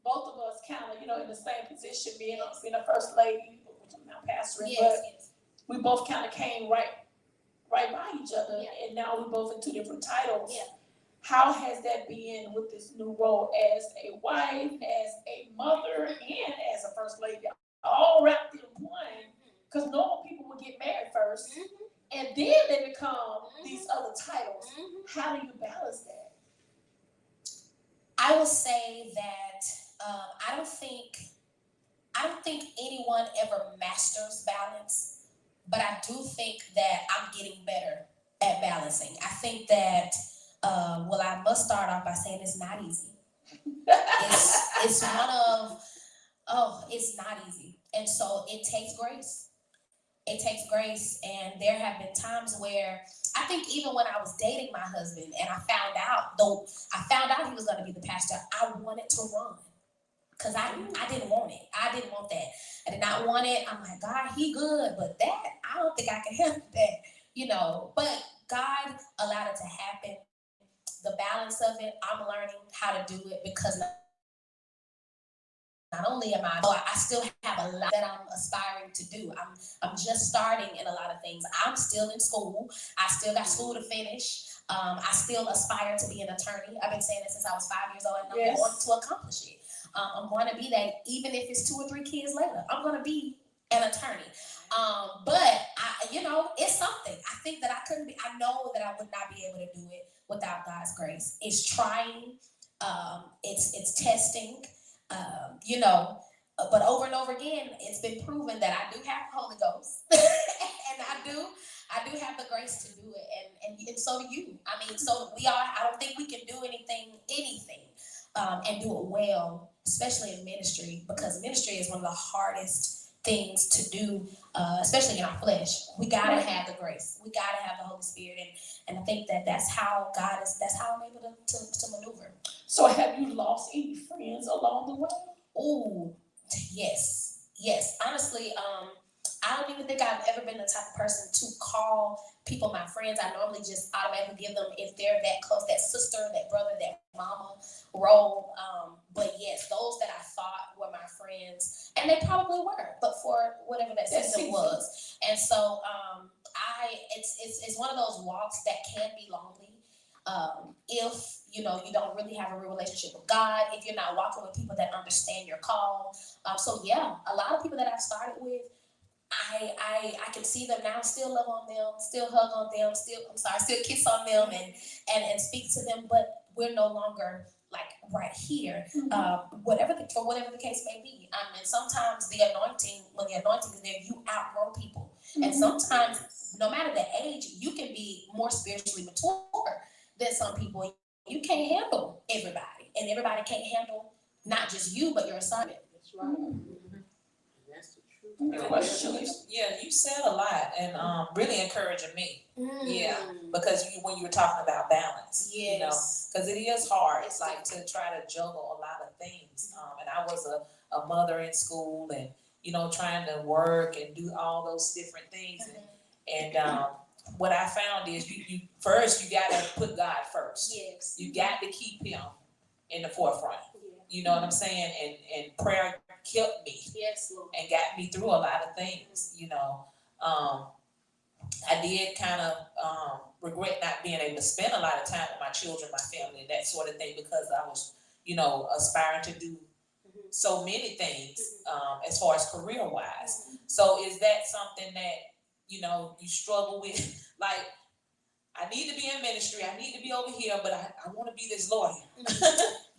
both of us kind of, in the same position, being a first lady, which I'm now pastoring, but we both kind of came right by each other, and now we're both in 2 different titles. Yeah. How has that been with this new role as a wife, as a mother, and as a first lady, all wrapped in one? Because normal people would get married first, and then they become these other titles. How do you balance that? I would say that I don't think anyone ever masters balance, but I do think that I'm getting better at balancing. I think that I must start off by saying it's not easy. It's it's not easy, and so it takes grace. It takes grace, and there have been times where I think even when I was dating my husband and I found out he was going to be the pastor, I wanted to run because I didn't want it. I didn't want that. I did not want it. I'm like, God, he good, but that, I don't think I can handle that, But God allowed it to happen. The balance of it, I'm learning how to do it because not only am I still have a lot that I'm aspiring to do. I'm just starting in a lot of things. I'm still in school. I still got school to finish. I still aspire to be an attorney. I've been saying that since I was 5 years old, and I'm going to accomplish it. I'm going to be that, even if it's 2 or 3 kids later. I'm going to be an attorney. But it's something. I think that I know that I would not be able to do it without God's grace. It's trying. It's testing. But over and over again, it's been proven that I do have the Holy Ghost, and I do have the grace to do it, and so do you. I mean, so we are. I don't think we can do anything, and do it well, especially in ministry, because ministry is one of the hardest things to do, especially in our flesh. We gotta have the grace. We gotta have the Holy Spirit, and I think that's how I'm able to maneuver. So have you lost any friends along the way? Oh, yes. Honestly, I don't even think I've ever been the type of person to call people my friends. I normally just automatically give them, if they're that close, that sister, that brother, that mama role. But yes, those that I thought were my friends, and they probably were, but for whatever that season was. And so it's one of those walks that can be lonely. If you don't really have a real relationship with God, if you're not walking with people that understand your call. So yeah, a lot of people that I've started with, I can see them now, still love on them, still hug on them, still kiss on them and speak to them, but we're no longer like right here. Whatever the case may be. And sometimes when the anointing is there, you outgrow people. And sometimes, no matter the age, you can be more spiritually mature than some people. You can't handle everybody, and everybody can't handle not just you, but your assignment. That's right. That's the truth. You said a lot and really encouraging me. Yeah, because when you were talking about balance, Yes. because it is hard. It's like to try to juggle a lot of things. And I was a mother in school, and trying to work and do all those different things. And what I found is you first you gotta put God first. Yes. You got to keep Him in the forefront. You know what I'm saying? And prayer kept me. Yes, Lord. And got me through a lot of things. I did kind of regret not being able to spend a lot of time with my children, my family, and that sort of thing, because I was, aspiring to do so many things as far as career wise. So is that something that you struggle with? Like, I need to be in ministry, I need to be over here, but I want to be this lawyer.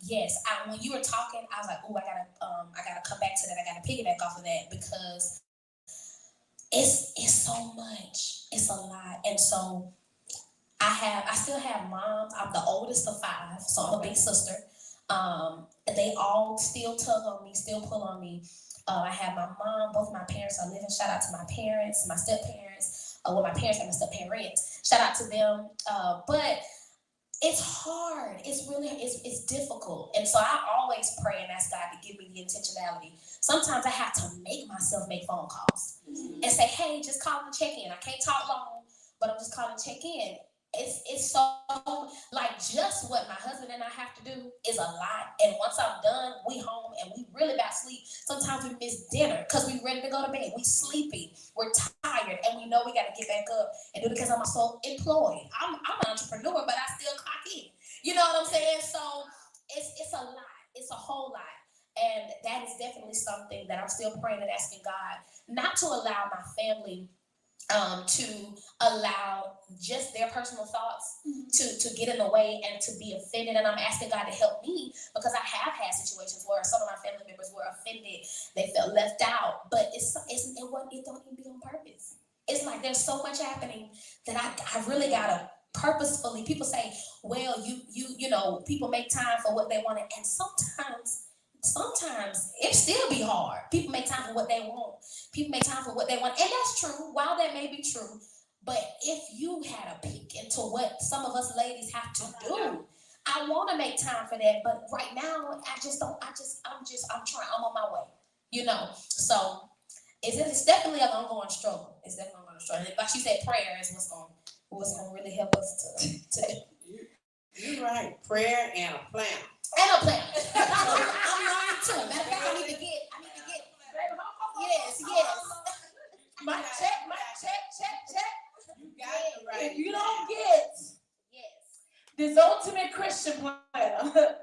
Yes, when you were talking, I was like, oh, I gotta come back to that. I gotta piggyback off of that, because it's so much, it's a lot. And so I still have moms. I'm the oldest of 5, so I'm a big sister. They all still tug on me, still pull on me. I have my mom, both my parents are living. Shout out to my parents, my step parents. My parents and my step parents. Shout out to them. But it's hard. It's difficult. And so I always pray and ask God to give me the intentionality. Sometimes I have to make myself make phone calls and say, hey, just call and check in. I can't talk long, but I'm just calling to check in. It's so, like, just what my husband and I have to do is a lot. And once I'm done, we home and we really about sleep. Sometimes we miss dinner because we ready to go to bed. We sleepy, we're tired, and we know we got to get back up and do it, because I'm also employed. I'm an entrepreneur, but I still clock in. You know what I'm saying? So it's a lot. It's a whole lot. And that is definitely something that I'm still praying and asking God not to allow my family to allow just their personal thoughts to get in the way and to be offended. And I'm asking God to help me, because I have had situations where some of my family members were offended, they felt left out, but it don't even be on purpose. It's like there's so much happening that I really gotta purposefully. People say, well, you know, people make time for what they want, and sometimes it still be hard. People make time for what they want. People make time for what they want. And that's true. While that may be true, but if you had a peek into what some of us ladies have to do, I want to make time for that. But right now, I'm trying. I'm on my way, you know. So it's definitely an ongoing struggle. It's definitely an ongoing struggle. Like you said, prayer is what's going to really help us to You're right. Prayer and a plan. And a plan. I'm learning too. Matter of fact, I need to get. Yes. My check. You got it right. If you don't get this ultimate Christian planner,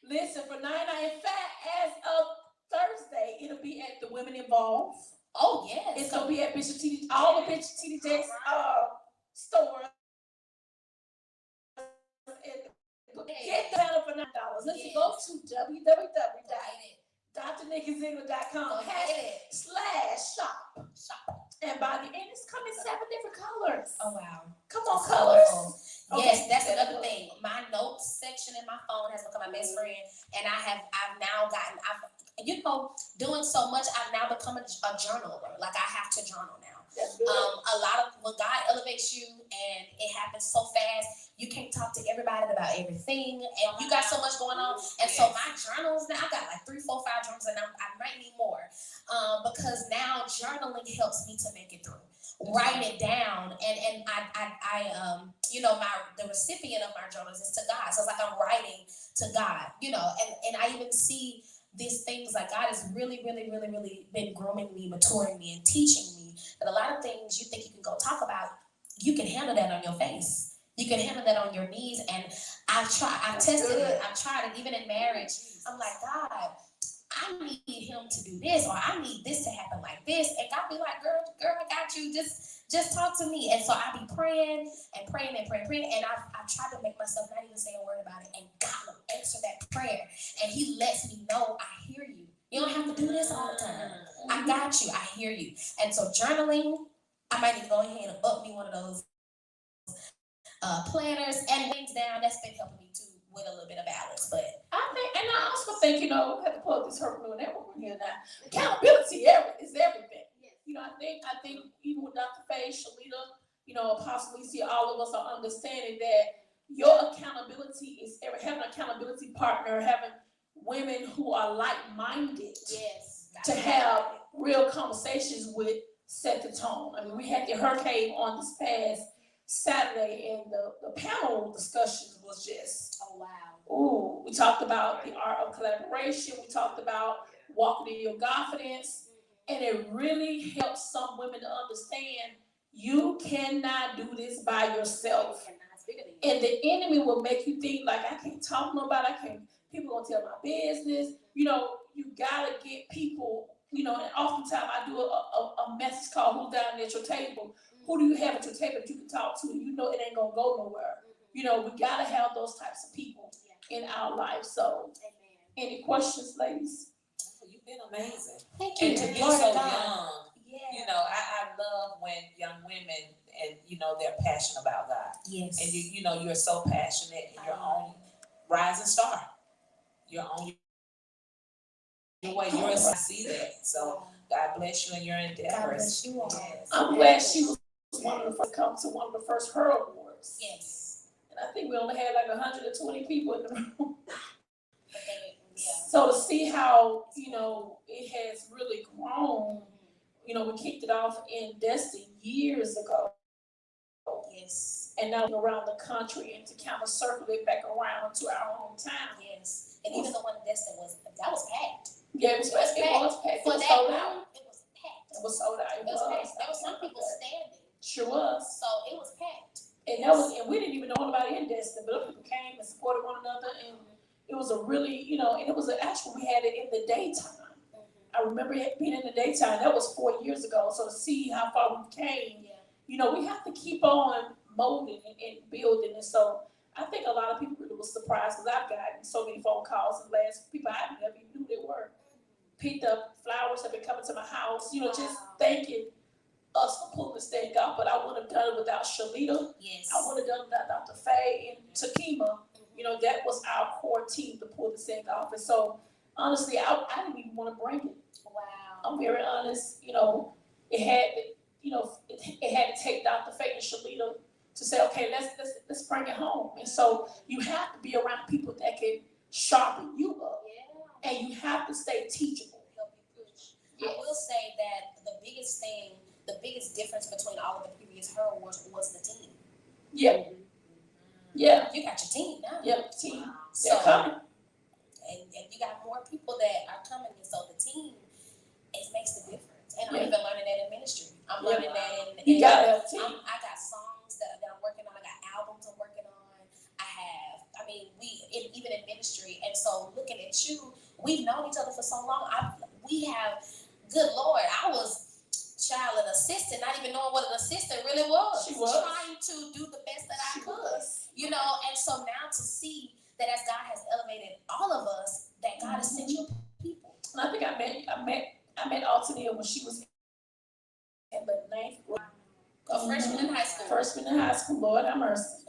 listen, for 99, in fact, as of Thursday, it'll be at the Women Involved. Oh yes. It's gonna be at Bishop TD, all the Bishop TD Jakes stores. Get the banner for $9. Listen, go to www.drnickyziegler.com /shop. And by the end, it's coming 7 different colors. Oh wow. Come on, colors. Yes, Okay. that's another thing. My notes section in my phone has become my best friend, and I've now gotten, doing so much, I've now become a journaler. Like, I have to journal now. A lot of, when God elevates you and it happens so fast, you can't talk to everybody about everything, and you got so much going on. And so my journals now, I got like 3, 4, 5 journals, and I might need more, because now journaling helps me to make it through. Write it down, and I the recipient of my journals is to God. So it's like I'm writing to God, and I even see these things like God has really, really, really, really been grooming me, maturing me, and teaching me that a lot of things you think you can go talk about, you can handle that on your face. You can handle that on your knees. And I've tested it. I've tried it even in marriage. I'm like, God, I need him to do this, or I need this to happen like this. And God be like, girl, I got you. Just talk to me. And so I be praying and praying and praying, and I've tried to make myself not even say a word about it. And God will answer that prayer. And he lets me know, I hear you. You don't have to do this all the time. I got you. I hear you. And so journaling, I might need to go ahead and up me one of those planners and things down. That's been helping me too with a little bit of balance. But I think, and I also think, you know, we have to plug this herpreneur network in here now. Accountability is everything. You know, I think even with Dr. Faye, Shalita, you know, Apostle Alicia, all of us are understanding that your accountability is having an accountability partner, having women who are like-minded to have real conversations with set the tone. I mean, we had the hurricane on this past Saturday, and the panel discussion was just, oh wow. ooh, we talked about the art of collaboration, we talked about walking in your confidence, and it really helps some women to understand you cannot do this by yourself. And the enemy will make you think like, I can't talk to nobody, people gonna tell my business. You know, you gotta get people, you know, and oftentimes I do a message called Who's Down at Your Table? Who do you have at your table that you can talk to and you know it ain't gonna go nowhere? You know, we gotta have those types of people in our life. So, any questions, ladies? You've been amazing. Thank you. And to be Lord so God. young, you know, I love when young women and, you know, they're passionate about God. Yes. And you know, you're so passionate and you're on rising star. You're on your way. I see that. So God bless you in your endeavors. God bless you all. Yes. I'm glad she was one of the first come to one of the first Her Awards. Yes. And I think we only had like 120 people in the room. Yeah. So to see how, you know, it has really grown, you know, we kicked it off in Destin years ago. Yes. And now around the country and to kind of circle it back around to our hometown. Yes. And even the one in Destin was packed. Yeah, it was packed. For that sold room, out. it was packed. It was sold out. It was packed. There were some people standing. Sure was. So it was packed. And that was, and we didn't even know anybody in Destin, but other people came and supported one another, and it was a really, you know, and it was actually, we had it in the daytime. I remember it being in the daytime. That was 4 years ago. So to see how far we came, you know, we have to keep on molding and building. And so I think a lot of people really was surprised because I've gotten so many phone calls and last people I never even knew they were. Picked up flowers, have been coming to my house, you know, just thanking us for pulling this thing off. But I wouldn't have done it without Shalita. Yes. I would have done it without Dr. Faye and Takima. You know, that was our core team to pull this thing off. And so honestly, I didn't even want to bring it. Wow. I'm very honest. You know, it had to take Dr. Faye and Shalita to say, okay, let's bring it home. And so you have to be around people that can sharpen you up, and you have to stay teachable. Help you push. I will say that the biggest difference between all of the previous Her Awards was the team. Yeah. Yeah. You got your team now. Yeah, team. So, They're coming. and you got more people that are coming, and so the team, it makes the difference. And I'm Yeah. even learning that in ministry. I'm learning that in You gotta have a team. I got songs that I'm working on. I got albums I'm working on. Even in ministry. And so looking at you, we've known each other for so long. Good Lord, I was an assistant, not even knowing what an assistant really was. She was. Trying to do the best that I could. You know, and so now to see that as God has elevated all of us, that God has sent you people. And I think I met Altonia when she was in the 9th grade. A freshman in high school. Freshman in high school, Lord have mercy.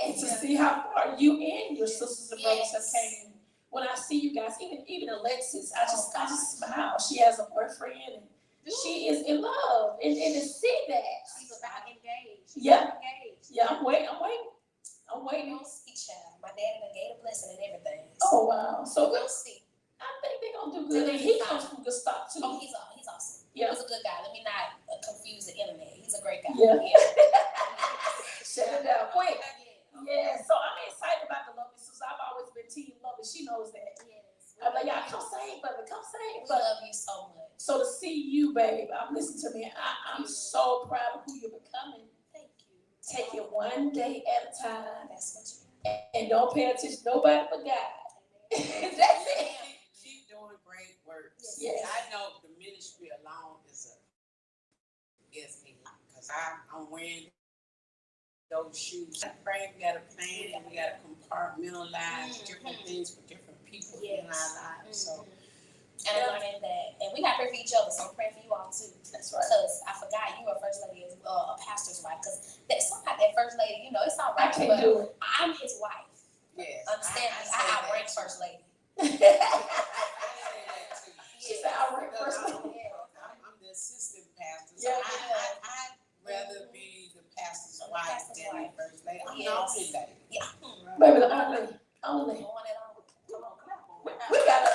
And to see how far you and your sisters and brothers have came. When I see you guys, even Alexis, I just smile. She has a boyfriend and she is in love. And to see that. She's about engaged. Yeah. Engaged. Yeah, I'm waiting. We'll see, child. My daddy done gave a blessing and everything. Oh wow. So we'll see. I think they're gonna do good. And he comes from good stock too. Oh, he's awesome. Yeah. He's a good guy. Let me not confuse the internet. He's a great guy. Yeah. Shut it down quick. Yeah, so I'm excited about the Lovely Sisters. I've always been Team Lovely. She knows that. Yes. I'm like, y'all come sing, brother. Come sing. We love you so much. So to see you, babe, listen to me. I'm so proud of who you're becoming. Thank you. Take it one day at a time, That's what you and don't pay attention to nobody but God. That's it. Keep doing great work. Yes. I know the ministry alone is a lot, because I'm wearing those shoes. I pray we got a plan and we got to compartmentalize different things for different people in our lives. So. And I'm learning that, and we got to pray for each other, so I'm praying for you all too. That's right. Because I forgot you were a first lady, a pastor's wife. Because sometimes that first lady, you know, it's all right. I can't do it. I'm his wife. Yes. Understand me? I outrank first lady. She said, "I rank first lady." I'm the assistant pastor. So Yeah. I'd rather be the pastor's wife than the first lady. I'm the only lady. Yeah. Baby, the only. Come on. We gotta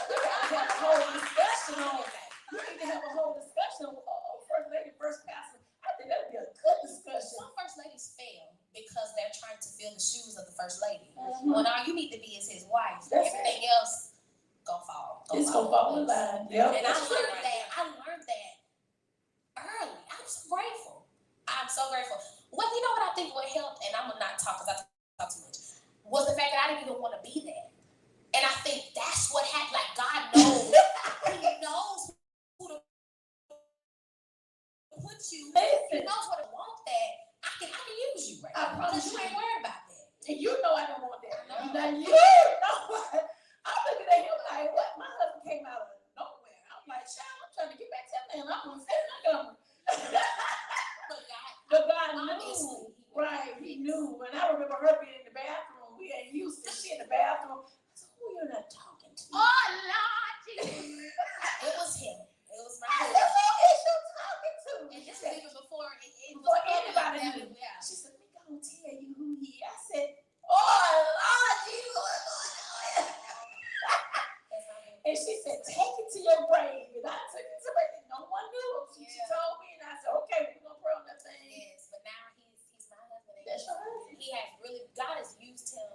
have a whole discussion on it. We need to have a whole discussion on first lady, first pastor. I think that'd be a good discussion. Some first ladies fail because they're trying to fill the shoes of the first lady. Mhm. When all you need to be is his wife. That's Everything else gonna fall. It's gonna fall in line. Yep. And I learned that early. I'm so grateful. Well, you know what I think would help, and I'm gonna not talk because I talk too much, was the fact that I didn't even want to be there. And I think that's what happened. Like, God knows. He knows who to put you. He knows what to want that. I can use you right now. Because you ain't worried about that. And you know I don't want that. Now you know what? I'm looking at him like, what? My husband came out of nowhere. I'm like, child, I'm trying to get back to that man. I'm gonna say nothing. But God knew. Right, he knew. And I remember her being in the bathroom. We ain't used to shit in the bathroom. I said, who you're not talking to? Oh, Lord Jesus. It was him. It was my I husband. said, who is you talking to? And this was even before Before anybody knew. Yeah. She said, we gonna tell you who he is. I said, oh, Lord Jesus, what's going on? And she said, take it to your grave. And I took it to her, and no one knew. She told me, and I said, okay, we're gonna pray on that thing. Yes, but now he's my husband. That's right. He has really, God has used him.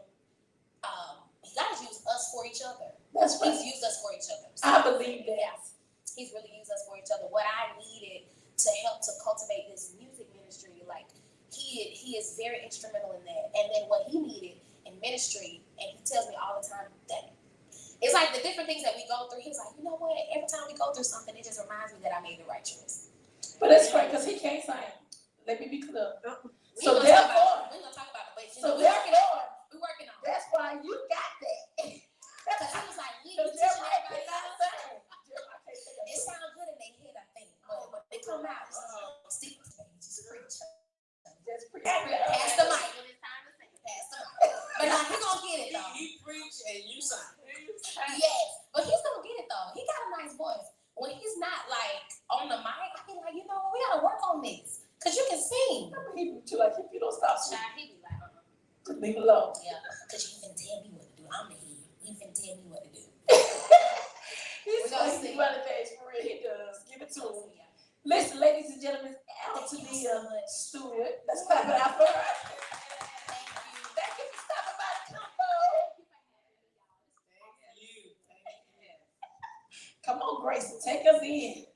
God has used us for each other. That's right. He's used us for each other. I believe that. Yes, he's really used us for each other. What I needed to help to cultivate this music ministry, like he is very instrumental in that. And then what he needed in ministry, and he tells me all the time that it's like the different things that we go through. He's like, you know what? Every time we go through something, it just reminds me that I made the right choice. But that's right, because he can't sing. Let me be clear. So we're therefore, gonna talk about it, but so we're therefore, working on it. that's why you got that. Because he was like, you Because teaching Jeremiah everybody cannot else. sing. Jeremiah can't sing. It sounds good in their head, I think, but they come out. Stick to it. Just preach. Just preach. Pass the mic when it's time to sing. Pass the mic. But he's gonna get it though. He preached and you sang. Yes, but he's gonna get it though. He got a nice voice. When he's not like on the mic, I be like, you know what, we gotta work on this. Cause you can sing. He be too, like, if you don't stop singing, He be like, just leave it alone. yeah, cause you can tell me what to do. I'm the head. You can tell me what to do. He's gonna like, sing. he running things for real. He does. Give it to him. Yeah. Listen, ladies and gentlemen, Altonia Stewart. Let's clap it out for her. Thank you for stopping by Convo. Thank you. Come on, Grace, take us in.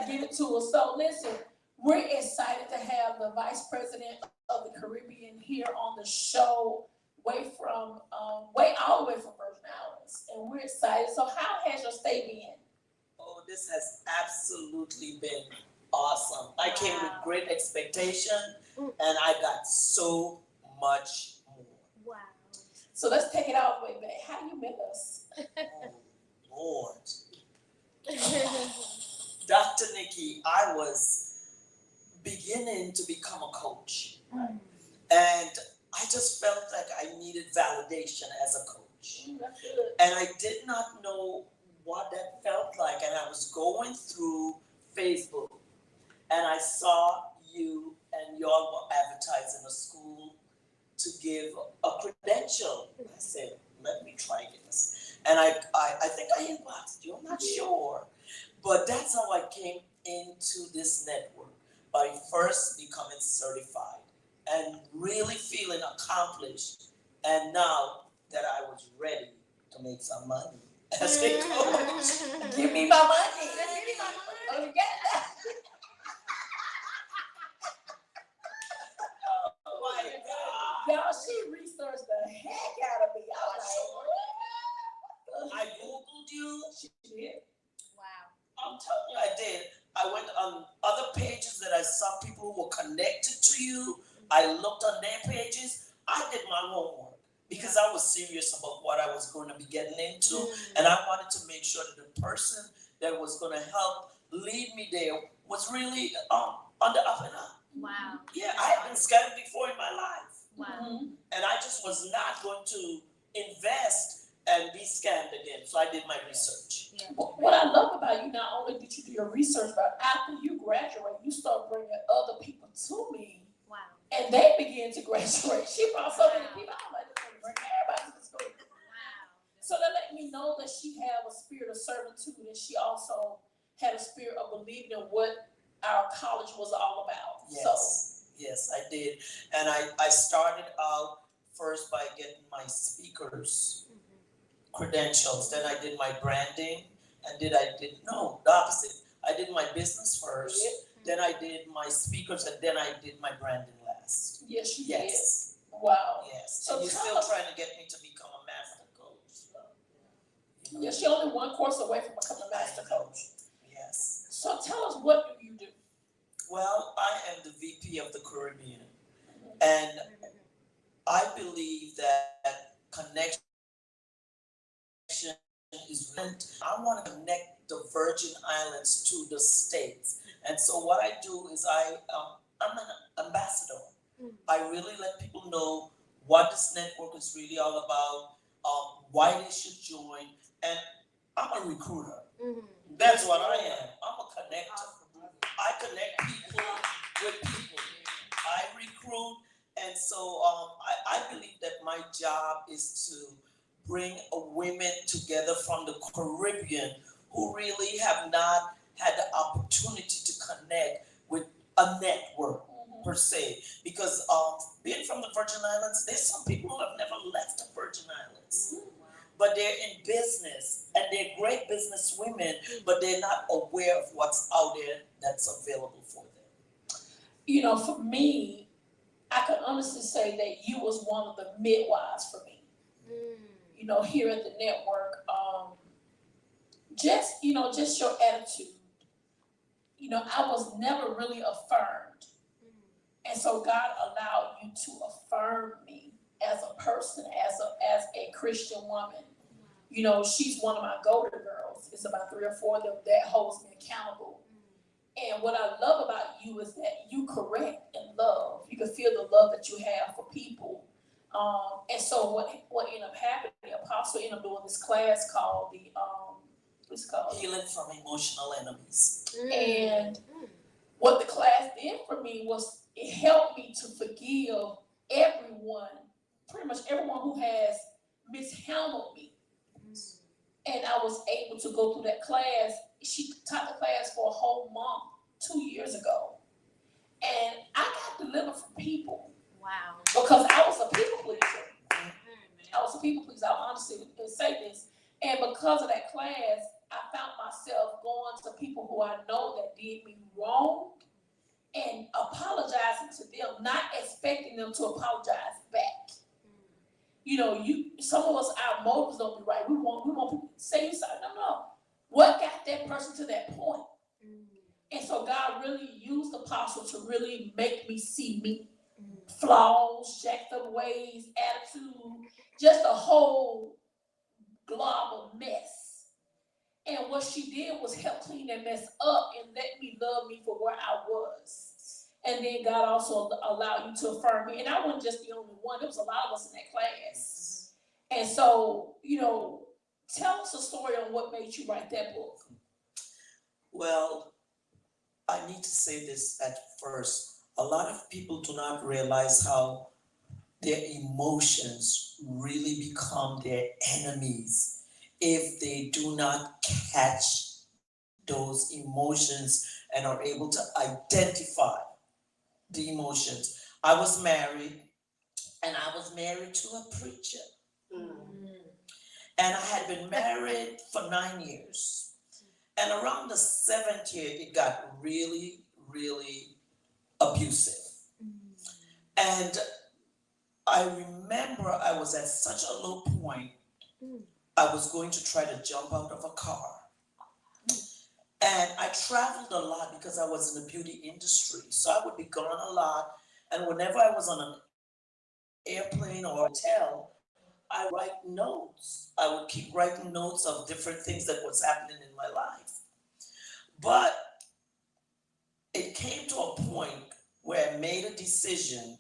give it to us. So listen, we're excited to have the Vice President of the Caribbean here on the show, way all the way from Virgin Islands, and we're excited. So how has your stay been? Oh, this has absolutely been awesome. I came with great expectation, and I got so much more. Wow. So let's take it all the way back. How you met us? Oh, Lord. Dr. Nikki, I was beginning to become a coach. And I just felt like I needed validation as a coach. That's good. And I did not know what that felt like. And I was going through Facebook and I saw you and y'all were advertising a school to give a credential. I said, let me try this. And I think I inboxed you, I'm not sure. But that's how I came into this network, by first becoming certified and really feeling accomplished. And now that I was ready to make some money as a coach. Give me my money. Oh, you got that? Oh my God. Y'all, she researched the heck out of me. I Googled you. She did. Wow. I'm telling you, I did. I went on other pages that I saw people who were connected to you. I looked on their pages. I did my homework because I was serious about what I was going to be getting into. And I wanted to make sure that the person that was going to help lead me there was really on the up and up. Wow. Yeah, I had been scammed before in my life. Wow. And I just was not going to invest and be scammed again. So I did my research. Yeah. What I love about you, not only did you do your research, but after you graduate, you start bringing other people to me, Wow. and they begin to graduate. She brought so many people. I'm like, just bring everybody to the school. Wow. So that let me know that she had a spirit of servitude, and she also had a spirit of believing in what our college was all about. Yes, I did. And I started out first by getting my speakers credentials. Then I did my branding, and the opposite. I did my business first. Then I did my speakers, and then I did my branding last. Yes, you Yes. did. Wow. Yes. So And you're tell still us- trying to get me to become a master coach. Yeah, she only one course away from becoming a master coach. Yes. So tell us, what do you do? Well, I am the VP of the Caribbean, and I believe that connection is meant. I want to connect the Virgin Islands to the States. And so what I do is I'm an ambassador. I really let people know what this network is really all about, why they should join, and I'm a recruiter. That's what I am. I'm a connector. I connect people with people. I recruit, and so I believe that my job is to bring women together from the Caribbean who really have not had the opportunity to connect with a network per se. Because being from the Virgin Islands, there's some people who have never left the Virgin Islands. But they're in business and they're great business women, but they're not aware of what's out there that's available for them. You know, for me, I can honestly say that you was one of the midwives for me. You know, here at the network, just your attitude. You know, I was never really affirmed. And so God allowed you to affirm me as a person, as a Christian woman. You know, she's one of my go-to girls. It's about 3 or 4 of them that holds me accountable. And what I love about you is that you correct in love. You can feel the love that you have for people. And so what ended up happening, the apostle ended up doing this class called what's it called? Healing from emotional enemies. And what the class did for me was it helped me to forgive everyone, pretty much everyone who has mishandled me. And I was able to go through that class. She taught the class for a whole month 2 years ago. And I got delivered from people. Wow. Because I was a people pleaser. I was a people pleaser. I'll honestly say this. And because of that class, I found myself going to people who I know that did me wrong and apologizing to them, not expecting them to apologize back. You know, some of us, our motives don't be right. We want people to say something. No. What got that person to that point? And so God really used the apostle to really make me see me. Flaws, jacked up ways, attitude, just a whole glob of mess. And what she did was help clean that mess up and let me love me for where I was. And then God also allowed you to affirm me. And I wasn't just the only one. There was a lot of us in that class. And so, you know, tell us a story on what made you write that book. Well, I need to say this at first. A lot of people do not realize how their emotions really become their enemies if they do not catch those emotions and are able to identify the emotions. I was married, and I was married to a preacher. And I had been married for 9 years. And around the 7th year, it got really, really abusive. And I remember I was at such a low point, I was going to try to jump out of a car. And I traveled a lot because I was in the beauty industry. So I would be gone a lot. And whenever I was on an airplane or hotel, I write notes. I would keep writing notes of different things that was happening in my life. But it came to a point where I made a decision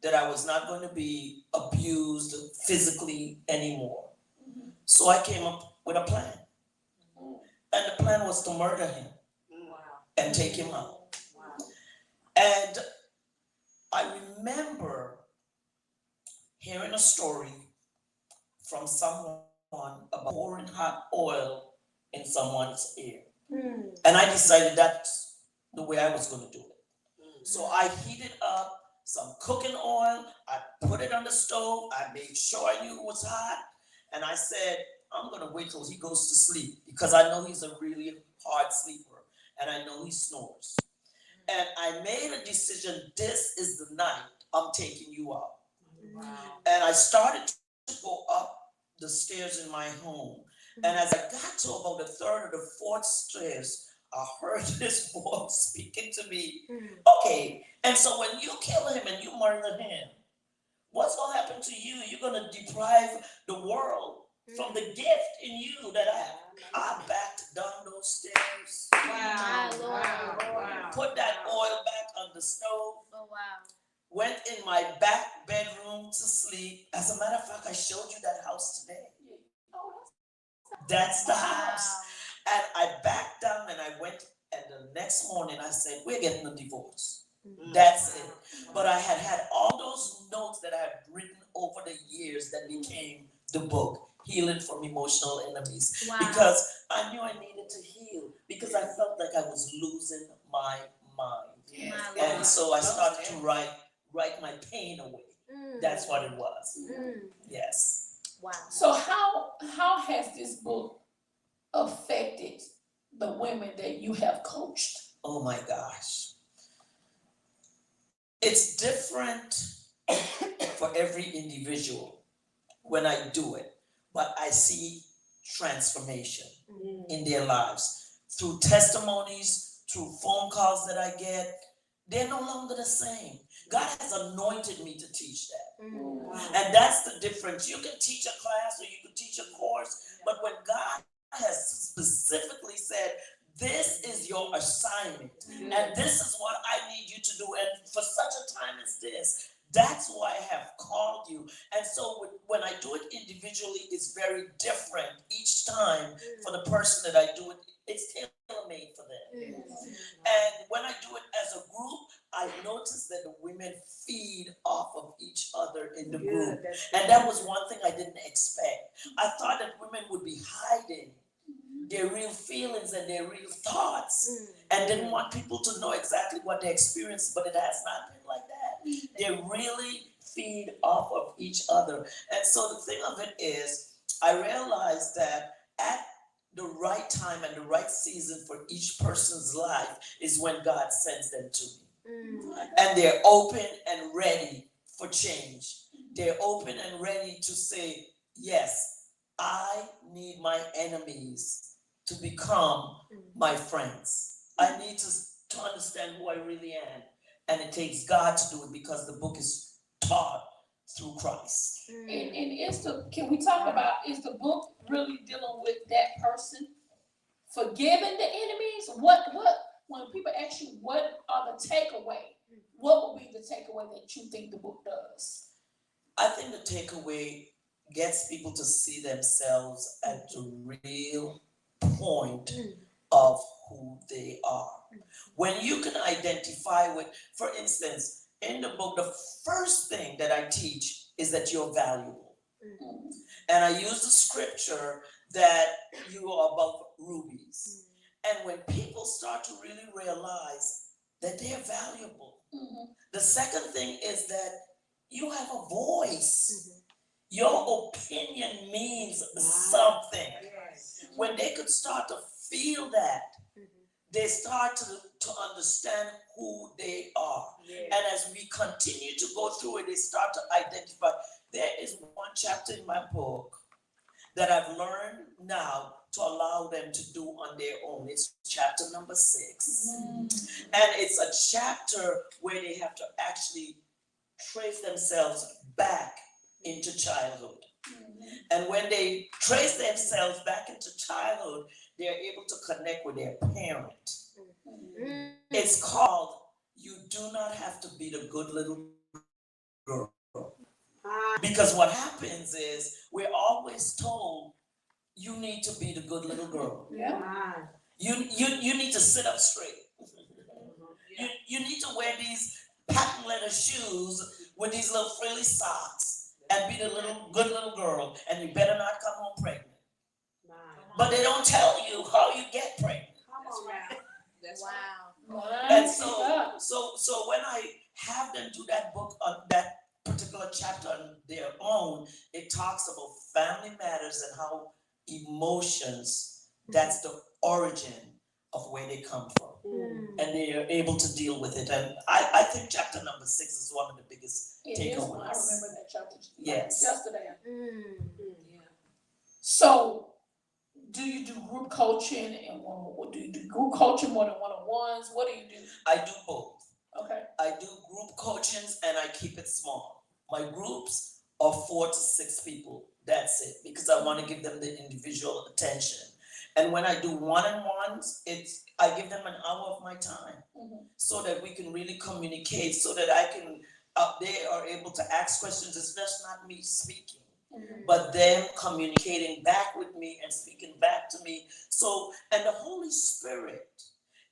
that I was not going to be abused physically anymore. So I came up with a plan. And the plan was to murder him and take him out. And I remember hearing a story from someone about pouring hot oil in someone's ear. And I decided that's the way I was going to do it. So I heated up some cooking oil, I put it on the stove, I made sure I knew it was hot, and I said, I'm going to wait till he goes to sleep because I know he's a really hard sleeper and I know he snores. And I made a decision, this is the night I'm taking you out. And I started to go up the stairs in my home. And as I got to about the third or the fourth stairs, I heard this voice speaking to me. Okay, and so when you kill him and you murder him, what's going to happen to you? You're going to deprive the world from the gift in you that I backed down those stairs. Put that oil back on the stove. Went in my back bedroom to sleep. As a matter of fact, I showed you that house today. That's the house. And I backed down and I went, and the next morning I said, we're getting a divorce. That's it. But I had all those notes that I had written over the years that became the book, Healing from Emotional Enemies. Because I knew I needed to heal because I felt like I was losing my mind. And so I started to write my pain away. That's what it was. Yes. Wow. So how has this book affected the women that you have coached? Oh my gosh. It's different for every individual when I do it, but I see transformation in their lives through testimonies, through phone calls that I get. They're no longer the same. God has anointed me to teach that. And that's the difference. You can teach a class or you can teach a course, but when God has specifically said, this is your assignment, and this is what I need you to do, and for such a time as this, that's why I have called you. And so when I do it individually, it's very different each time for the person that I do it. It's tailor-made for them. And when I do it as a group, I notice that the women feed off of each other in the group. And that was one thing I didn't expect. I thought that women would be hiding their real feelings and their real thoughts and didn't want people to know exactly what they experienced, but it has not been like that. They really feed off of each other. And so the thing of it is, I realized that at the right time and the right season for each person's life is when God sends them to me. And they're open and ready for change. They're open and ready to say, yes, I need my enemies to become my friends. I need to understand who I really am. And it takes God to do it because the book is taught through Christ. And can we talk about, is the book really dealing with that person forgiving the enemies? When people ask you what are the takeaway, what would be the takeaway that you think the book does? I think the takeaway gets people to see themselves at the real point of who they are. When you can identify with, for instance, in the book, the first thing that I teach is that you're valuable. And I use the scripture that you are above rubies. And when people start to really realize that they're valuable, the second thing is that you have a voice. Your opinion means something. When they could start to feel that, they start to understand who they are. And as we continue to go through it, they start to identify. There is one chapter in my book that I've learned now to allow them to do on their own. It's chapter number 6. And it's a chapter where they have to actually trace themselves back into childhood. And when they trace themselves back into childhood, they're able to connect with their parent. It's called You Do Not Have to Be the Good Little Girl. Because what happens is we're always told you need to be the good little girl. You need to sit up straight. You need to wear these patent leather shoes with these little frilly socks and be the good little girl, and you better not come home pregnant. But they don't tell you how you get pregnant. And so when I have them do that book on that particular chapter on their own, it talks about family matters and how emotions, that's the origin of where they come from. And they are able to deal with it. And I think chapter number 6 is one of the biggest takeaways. I remember that chapter Yes. yesterday. So, do you do group coaching and do you do group coaching more than one-on-ones? What do you do? I do both. Okay. I do group coachings and I keep it small. My groups are 4 to 6 people. That's it, because I want to give them the individual attention. And when I do one-on-ones, I give them an hour of my time so that we can really communicate, so that they are able to ask questions. It's just not me speaking, but them communicating back with me and speaking back to me. So, and the Holy Spirit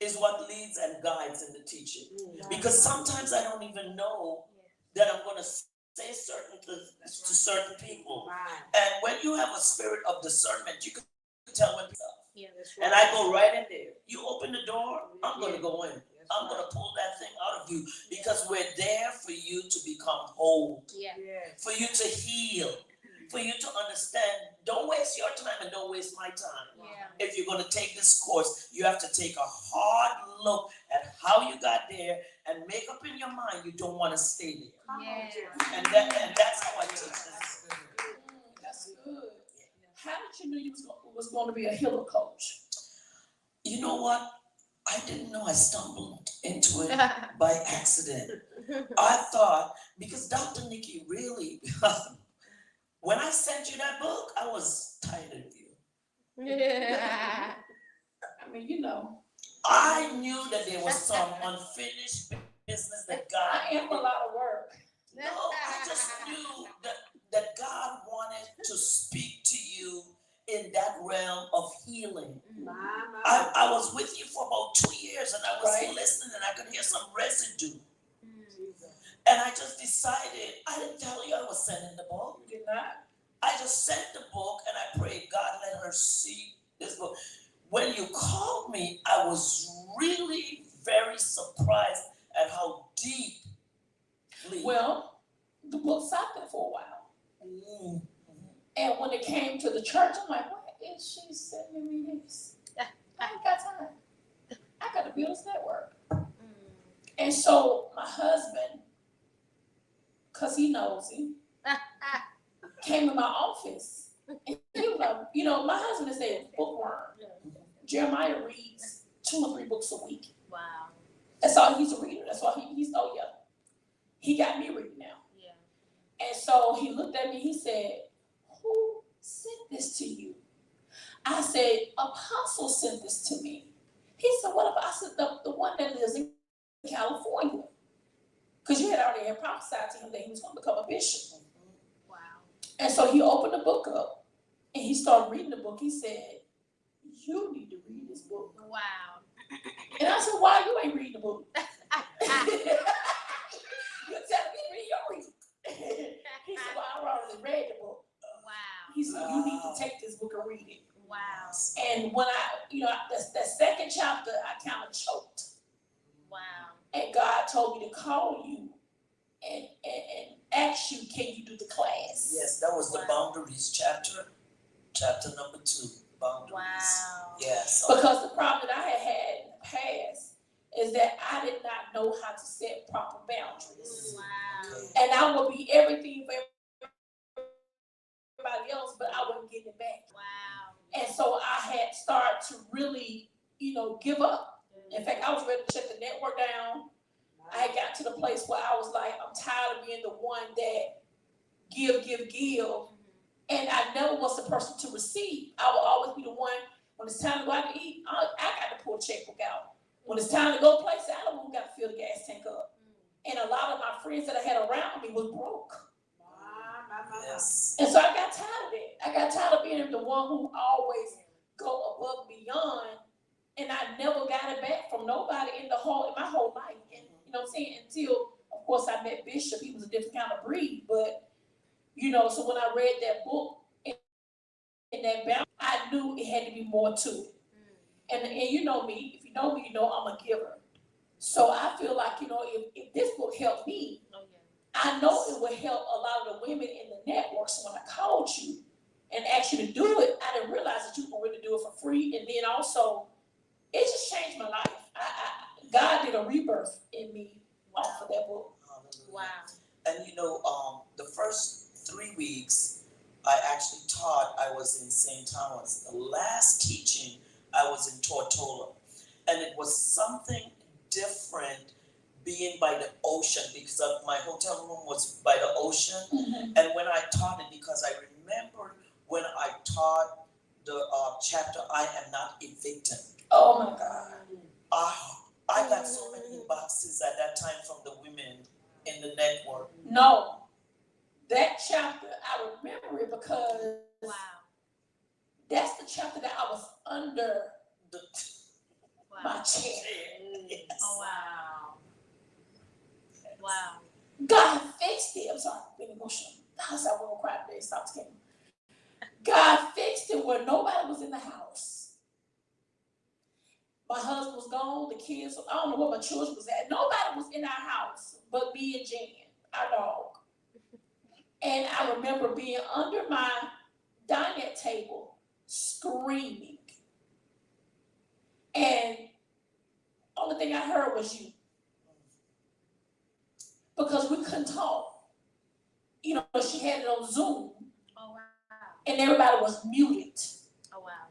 is what leads and guides in the teaching. Because sometimes I don't even know that I'm going to say certain things to certain people. And when you have a spirit of discernment, you can tell when people. And I go right in there. You open the door, I'm going to go in. I'm going to pull that thing out of you, because we're there for you to become whole, for you to heal, for you to understand. Don't waste your time and don't waste my time. If you're going to take this course, you have to take a hard look at how you got there and make up in your mind you don't want to stay there. And that's how I teach this. That's good. How did you know you was going to be a healer coach? You know what? I didn't know. I stumbled into it by accident. I thought, because Dr. Nikki really, when I sent you that book, I was tired of you. I mean, you know. I knew that there was some unfinished business that God. I am a lot of work. No, I just knew that God wanted to speak to you in that realm of healing. I was with you for about 2 years, and I was listening, and I could hear some residue. And I just decided, I didn't tell you I was sending the book. You did not. I just sent the book, and I prayed, God, let her see this book. When you called me, I was really very surprised at how deeply. Well, the book sat there for a while. And when it came to the church, I'm like, what did she send me this? I ain't got time. I got to build this network. And so my husband, because he knows him, came to my office. And he was like, you know, my husband is a bookworm. Jeremiah reads 2 or 3 books a week. Wow. That's all he's a reader. That's all he's, oh yeah. He got me reading now. Yeah. And so he looked at me, he said, who sent this to you? I said, Apostle sent this to me. He said, what about? I said, the one that lives in California. Because you had already prophesied to him that he was going to become a bishop. Wow. And so he opened the book up and he started reading the book. He said, you need to read this book. Wow. And I said, why you ain't reading the book? You tell me to read your read. He said, well, I already read the book. Wow. He said, you need to take this book and read it. Wow. And when that second chapter, I kind of choked. Wow. And God told me to call you and ask you, can you do the class? Yes, that was the Wow. boundaries chapter number 2, boundaries. Wow. Yes. Because the problem that I had in the past is that I did not know how to set proper boundaries. Wow. And I would be everything for everybody else, but I wouldn't get it back. Wow. And so I had started to really, give up. In fact, I was ready to shut the network down. I had got to the place where I was like, I'm tired of being the one that give. And I never was the person to receive. I will always be the one, when it's time to go out to eat, I got to pull a checkbook out. When it's time to go places, I don't got to fill the gas tank up. And a lot of my friends that I had around me was broke. Yes. And so I got tired of it. I got tired of being the one who always go above and beyond. And I never got it back from nobody in my whole life. And you know what I'm saying? Until, of course, I met Bishop. He was a different kind of breed. But, so when I read that book in that bound, I knew it had to be more to it. And you know me. If you know me, you know I'm a giver. So I feel like, if this book helped me, Oh, yeah. I know it would help a lot of the women in the network. So when I called you and asked you to do it, I didn't realize that you could really do it for free. And then also, it just changed my life. God did a rebirth in me off of that book. Hallelujah. Wow. And the first 3 weeks, I actually taught, I was in St. Thomas. The last teaching, I was in Tortola. And it was something different being by the ocean because my hotel room was by the ocean. Mm-hmm. And when I taught it, because I remembered when I taught the chapter, I am not a victim. Oh my God. I got so many boxes at that time from the women in the network. No. That chapter, I remember it because Wow. that's the chapter that I was under The my chair. Yes. Oh, wow. Wow. God fixed it. I'm sorry, I'm being emotional. I said I won't cry today. Stop scaring me. God fixed it where nobody was in the house. My husband was gone, the kids, I don't know where my children was at. Nobody was in our house but me and Jen, our dog. And I remember being under my dining table screaming. And only thing I heard was you. Because we couldn't talk. She had it on Zoom Oh, wow. and everybody was muted. Oh, wow.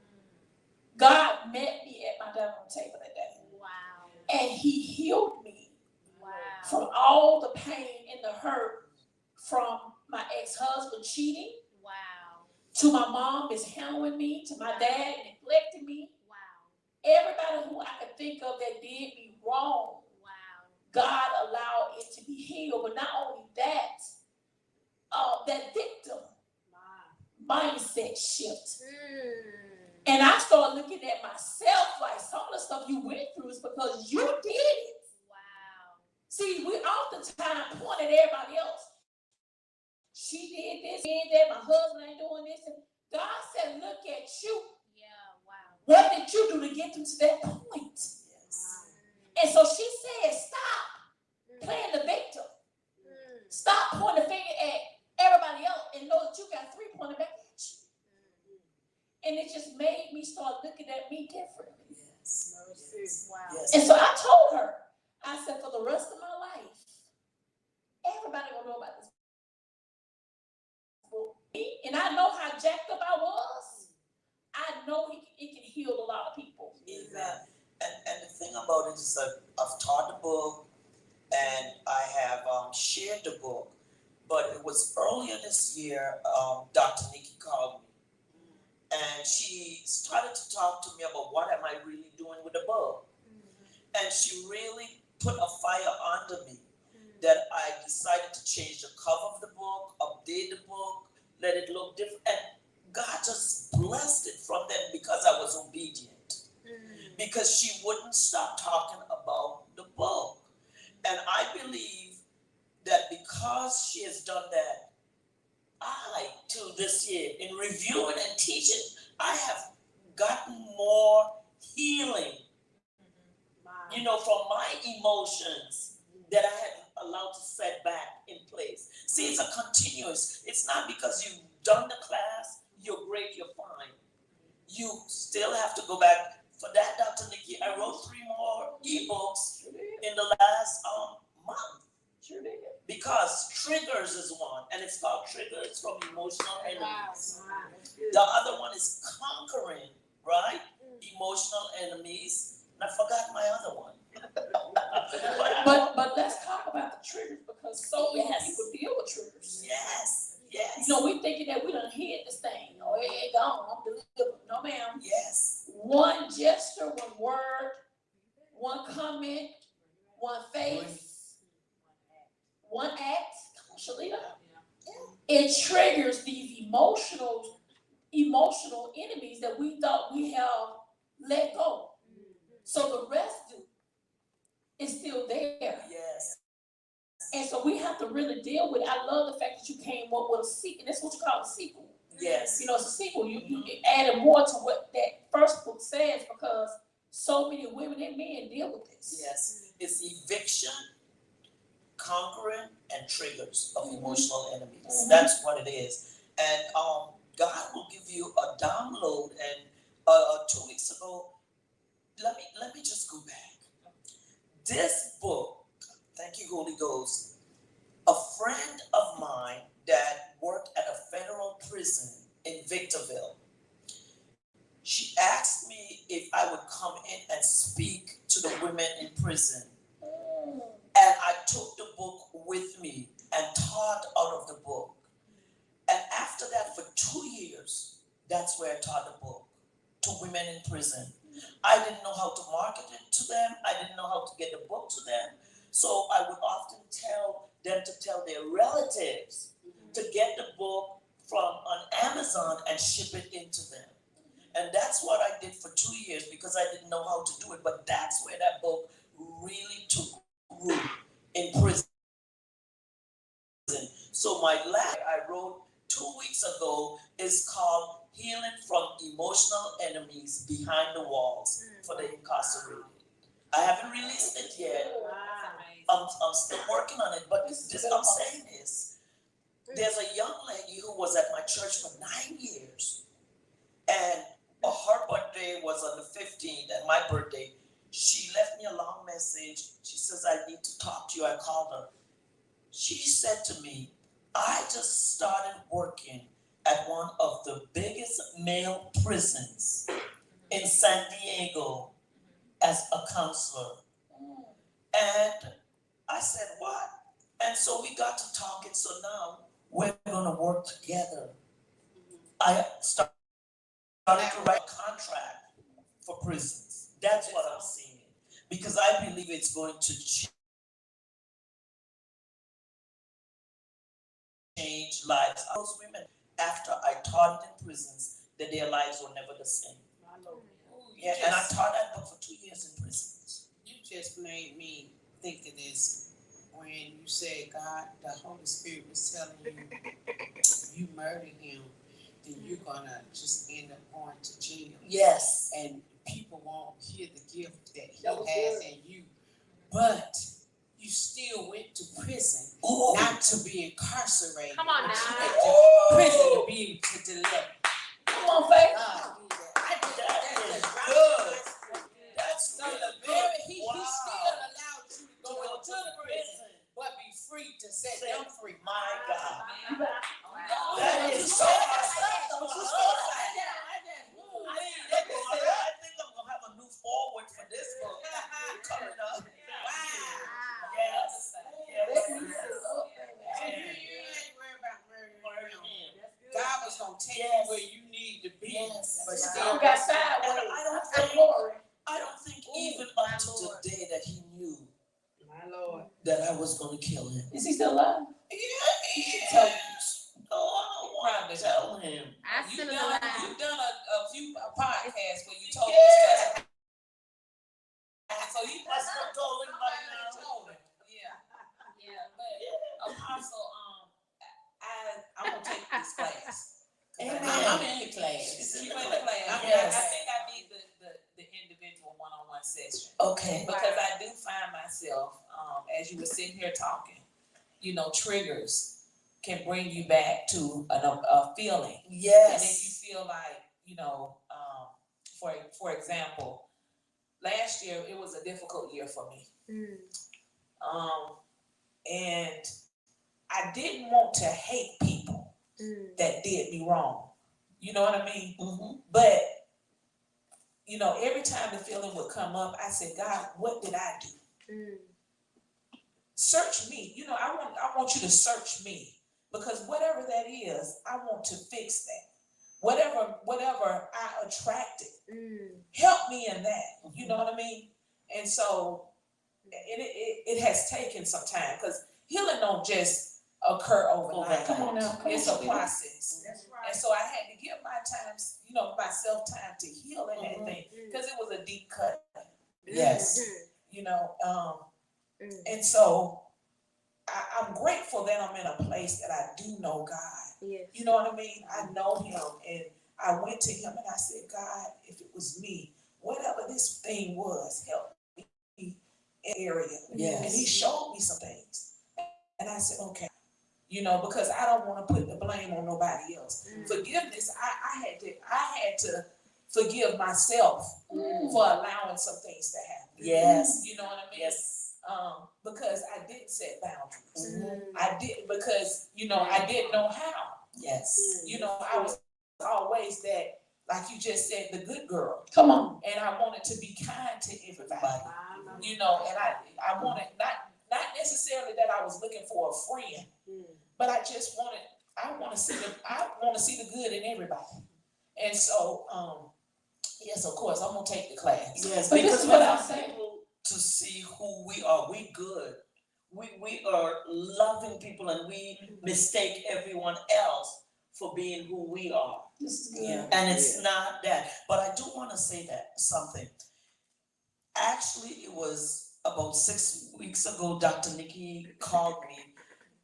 God met me at my dining room table that day. Wow. And he healed me Wow. from all the pain and the hurt from my ex-husband cheating, Wow. to my mom mishandling me, to my dad neglecting me. Wow. Everybody who I could think of that did me wrong, Wow. God allowed it to be healed. But not only that, that victim mindset shift. And I started looking at myself like some of the stuff you went through is because you did it. Wow. See, we oftentimes point at everybody else. She did this, did that, my husband ain't doing this. And God said, look at you. Yeah. Wow. What did you do to get them to that point? Yes. And so she said, stop playing the victim. Stop pointing the finger at everybody else and know that you got 3 pointing back at you. And it just made Yes. And so I told her, I said, for the rest of my life, everybody will know about this book. And I know how jacked up I was. I know it can heal a lot of people. Amen. And the thing about it is that I've taught the book and I have shared the book, but it was earlier this year, Dr. Nikki called me and she started to talk to me about what am I really doing with the book. And she really put a fire under me that I decided to change the cover of the book, update the book, let it look different. And God just blessed it from then because I was obedient. Because she wouldn't stop talking about the book. And I believe that because she has done that, I, till this year, in reviewing and teaching, I have gotten more healing, from my emotions that I had allowed to set back in place. See, it's a continuous. It's not because you've done the class, you're great, you're fine. You still have to go back. For that, Dr. Nikki, I wrote 3 more ebooks in the last month. Sure did. Because triggers is one, and it's called Triggers from Emotional Enemies. Wow. The other one is Conquering, right? Emotional Enemies. And I forgot my other one. But let's talk about the triggers because so many Yes. people deal with triggers. Yes, yes. We thinking that we done hid this thing. Oh, it ain't gone. I'm delivered. No, ma'am. Yes. One gesture, one word, one comment, one face, one act. Come on, Shalita. It triggers these emotional enemies that we thought we have let go. So the residue is still there. Yes. And so we have to really deal with it. I love the fact that you came up with a sequel. That's what you call a sequel. Yes. It's a sequel. You added more to what that first book says because so many women and men deal with this. Yes. It's eviction, conquering, and triggers of emotional enemies. That's what it is. And God will give you a download. And 2 weeks ago, let me just go back. This book, thank you, Holy Ghost, a friend of mine that worked at a federal prison in Victorville, she asked me if I would come in and speak to the women in prison. And I took the book with me and taught out of the book. And after that, for 2 years, that's where I taught the book to women in prison. I didn't know how to market it to them. I didn't know how to get the book to them. So I would often tell them to tell their relatives to get the book from on Amazon and ship it into them. And that's what I did for 2 years because I didn't know how to do it. But that's where that book really took root in prison. So my last I wrote 2 weeks ago is called Healing from Emotional Enemies Behind the Walls for the Incarcerated. I haven't released it yet. I'm still working on it, but this I'm saying is, there's a young lady who was at my church for 9 years, and her birthday was on the 15th, and my birthday. She left me a long message. She says, I need to talk to you. I called her. She said to me, I just started working at one of the biggest male prisons in San Diego as a counselor. And I said, what? And so we got to talking. So now we're going to work together. I started to write a contract for prisons. That's what I'm seeing. Because I believe it's going to change lives. Those women, after I taught it in prisons, that their lives were never the same. Yeah, and I taught that book for 2 years in prisons. You just made me think of this when you said God, the Holy Spirit was telling you murder him, then you're gonna just end up going to jail. Yes. And people won't hear the gift that he has in you. But you still went to prison, not to be incarcerated. Come on but now. you went to prison to be to deliver. Come on, Faith. God, do that. I did That that. is That's good. right. That's So really the good. he set them free. My God. Wow. That is so awesome. I think I'm gonna have a new forward for this book coming up. Wow. Yes. Let me Yes. sit up, And baby. you ain't worried about murdering him. Yes. God was gonna take Yes. you where you need to be. Yes. But Still still got And sideways. I don't That's think, glory. even my up to Lord. today that he knew my Lord. that I was gonna kill him. Is he still alive? Yeah. Oh, I don't want to tell him. I You sent it done, alive. you done a few podcasts where you told Yeah. us. So you That's what I told him right now. told him. Yeah. Yeah. But Apostle, I'm gonna take this class. Amen. I'm in the class. She's You in in the the class. Yes. I think I need the individual one-on-one session. Okay. Because I do find myself, as you were sitting here talking, triggers can bring you back to a feeling. And then you Yes. feel like, for example, last year, it was a difficult year for me. And I didn't want to hate people that did me wrong. You know what I mean? Mm-hmm. But, every time the feeling would come up, I said, God, what did I do? Search me. I want you to search me, because whatever that is, I want to fix that. Whatever I attracted, help me in that. You know what I mean? And so it has taken some time, because healing don't just occur overnight. Come on now. Come It's on, a baby. process. That's And so I had to give myself time to heal in that thing, because it was a deep cut. Yes. And so I'm grateful that I'm in a place that I do know God. Yes. You know what I mean? I know him, and I went to him and I said, God, if it was me, whatever this thing was, help me in the area. Yes. And he showed me some things. And I said, okay. Because I don't want to put the blame on nobody else. Forgiveness, I had to forgive myself for allowing some things to happen. Yes. You know what I mean? Yes. Because I didn't set boundaries. Mm-hmm. I didn't, because, I didn't know how. Yes. I was always that, like you just said, the good girl. Come on. And I wanted to be kind to everybody. Bye. And I wanted, not necessarily that I was looking for a friend, but I want to see the good in everybody. And so, yes, of course, I'm gonna take the class. Yes, But this because is we what I'm want saying. people to see who we are. We good. We are loving people, and we mistake everyone else for being who we are. This is good. Yeah. And it's not that. But I do want to say that something. Actually, it was about 6 weeks ago, Dr. Nikki called me,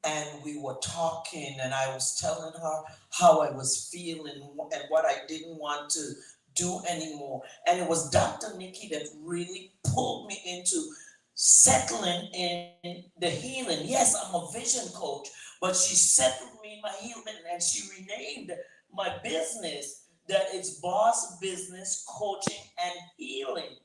and we were talking, and I was telling her how I was feeling and what I didn't want to do anymore. And it was Dr. Nikki that really pulled me into settling in the healing. Yes, I'm a vision coach, but she settled me in my healing, and she renamed my business that it's Boss Business Coaching and Healing.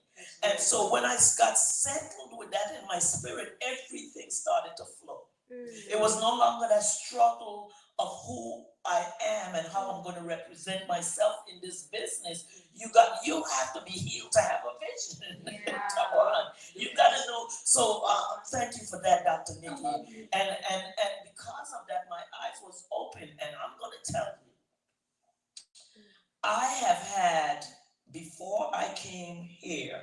And so when I got settled with that in my spirit, everything started to flow. It was no longer that struggle of who I am and how I'm going to represent myself in this business. You have to be healed to have a vision. Yeah. Come on. You got to know. So thank you for that, Dr. Nikki. And because of that, my eyes was open, and I'm going to tell you, I have had, before I came here,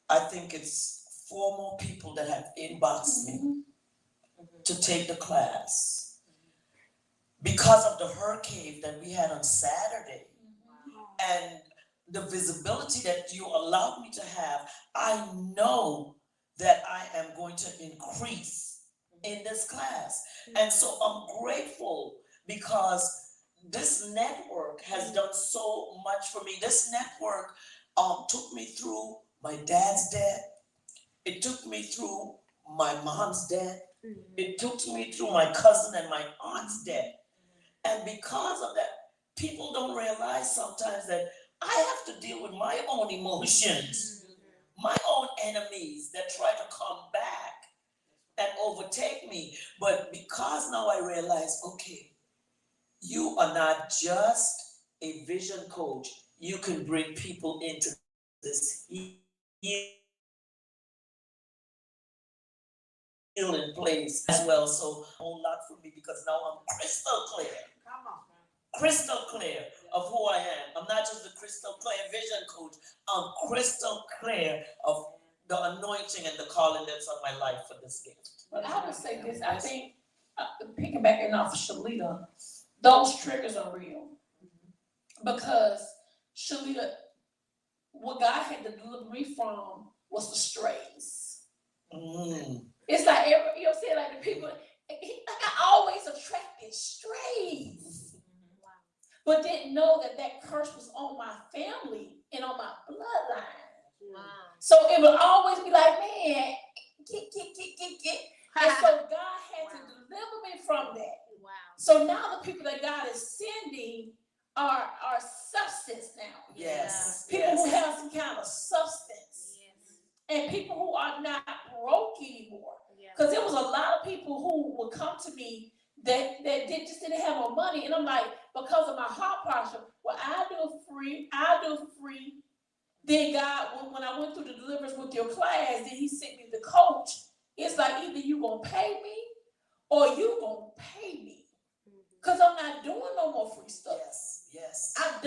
I think it's 4 more people that have inboxed me to take the class. Because of the hurricane that we had on Saturday, and the visibility that you allowed me to have, I know that I am going to increase in this class. And so I'm grateful, because this network has done so much for me. This network took me through my dad's death. It took me through my mom's death. It took me through my cousin and my aunt's death. And because of that, people don't realize sometimes that I have to deal with my own emotions, my own enemies that try to come back and overtake me. But because now I realize, okay, you are not just a vision coach, you can bring people into this healing place as well. So a whole lot for me because now I'm crystal clear of who I am. I'm not just the crystal clear vision coach. I'm crystal clear of the anointing and the calling that's on my life for this gift. But I would say this, I think, piggybacking off of Shalita, those triggers are real. Because Shalita, what God had to deliver me from was the strays. It's like, you know what I'm saying, like the people, like I always attracted strays. But didn't know that curse was on my family and on my bloodline. Wow. So it would always be like, man, get. And so God had to deliver me from that. Wow. So now the people that God is sending are substance now. Yes. People who have some kind of substance. Yes. And people who are not broke anymore. Yeah. Because there was a lot of people who would come to me that just didn't have no money. And I'm like, because of my heart posture, well, I'll do it for free. Then God, when I went through the deliverance with your class, then he sent me the coach. It's like either you gonna pay me or you gonna pay me. Because I'm not doing no more free stuff. Yes. I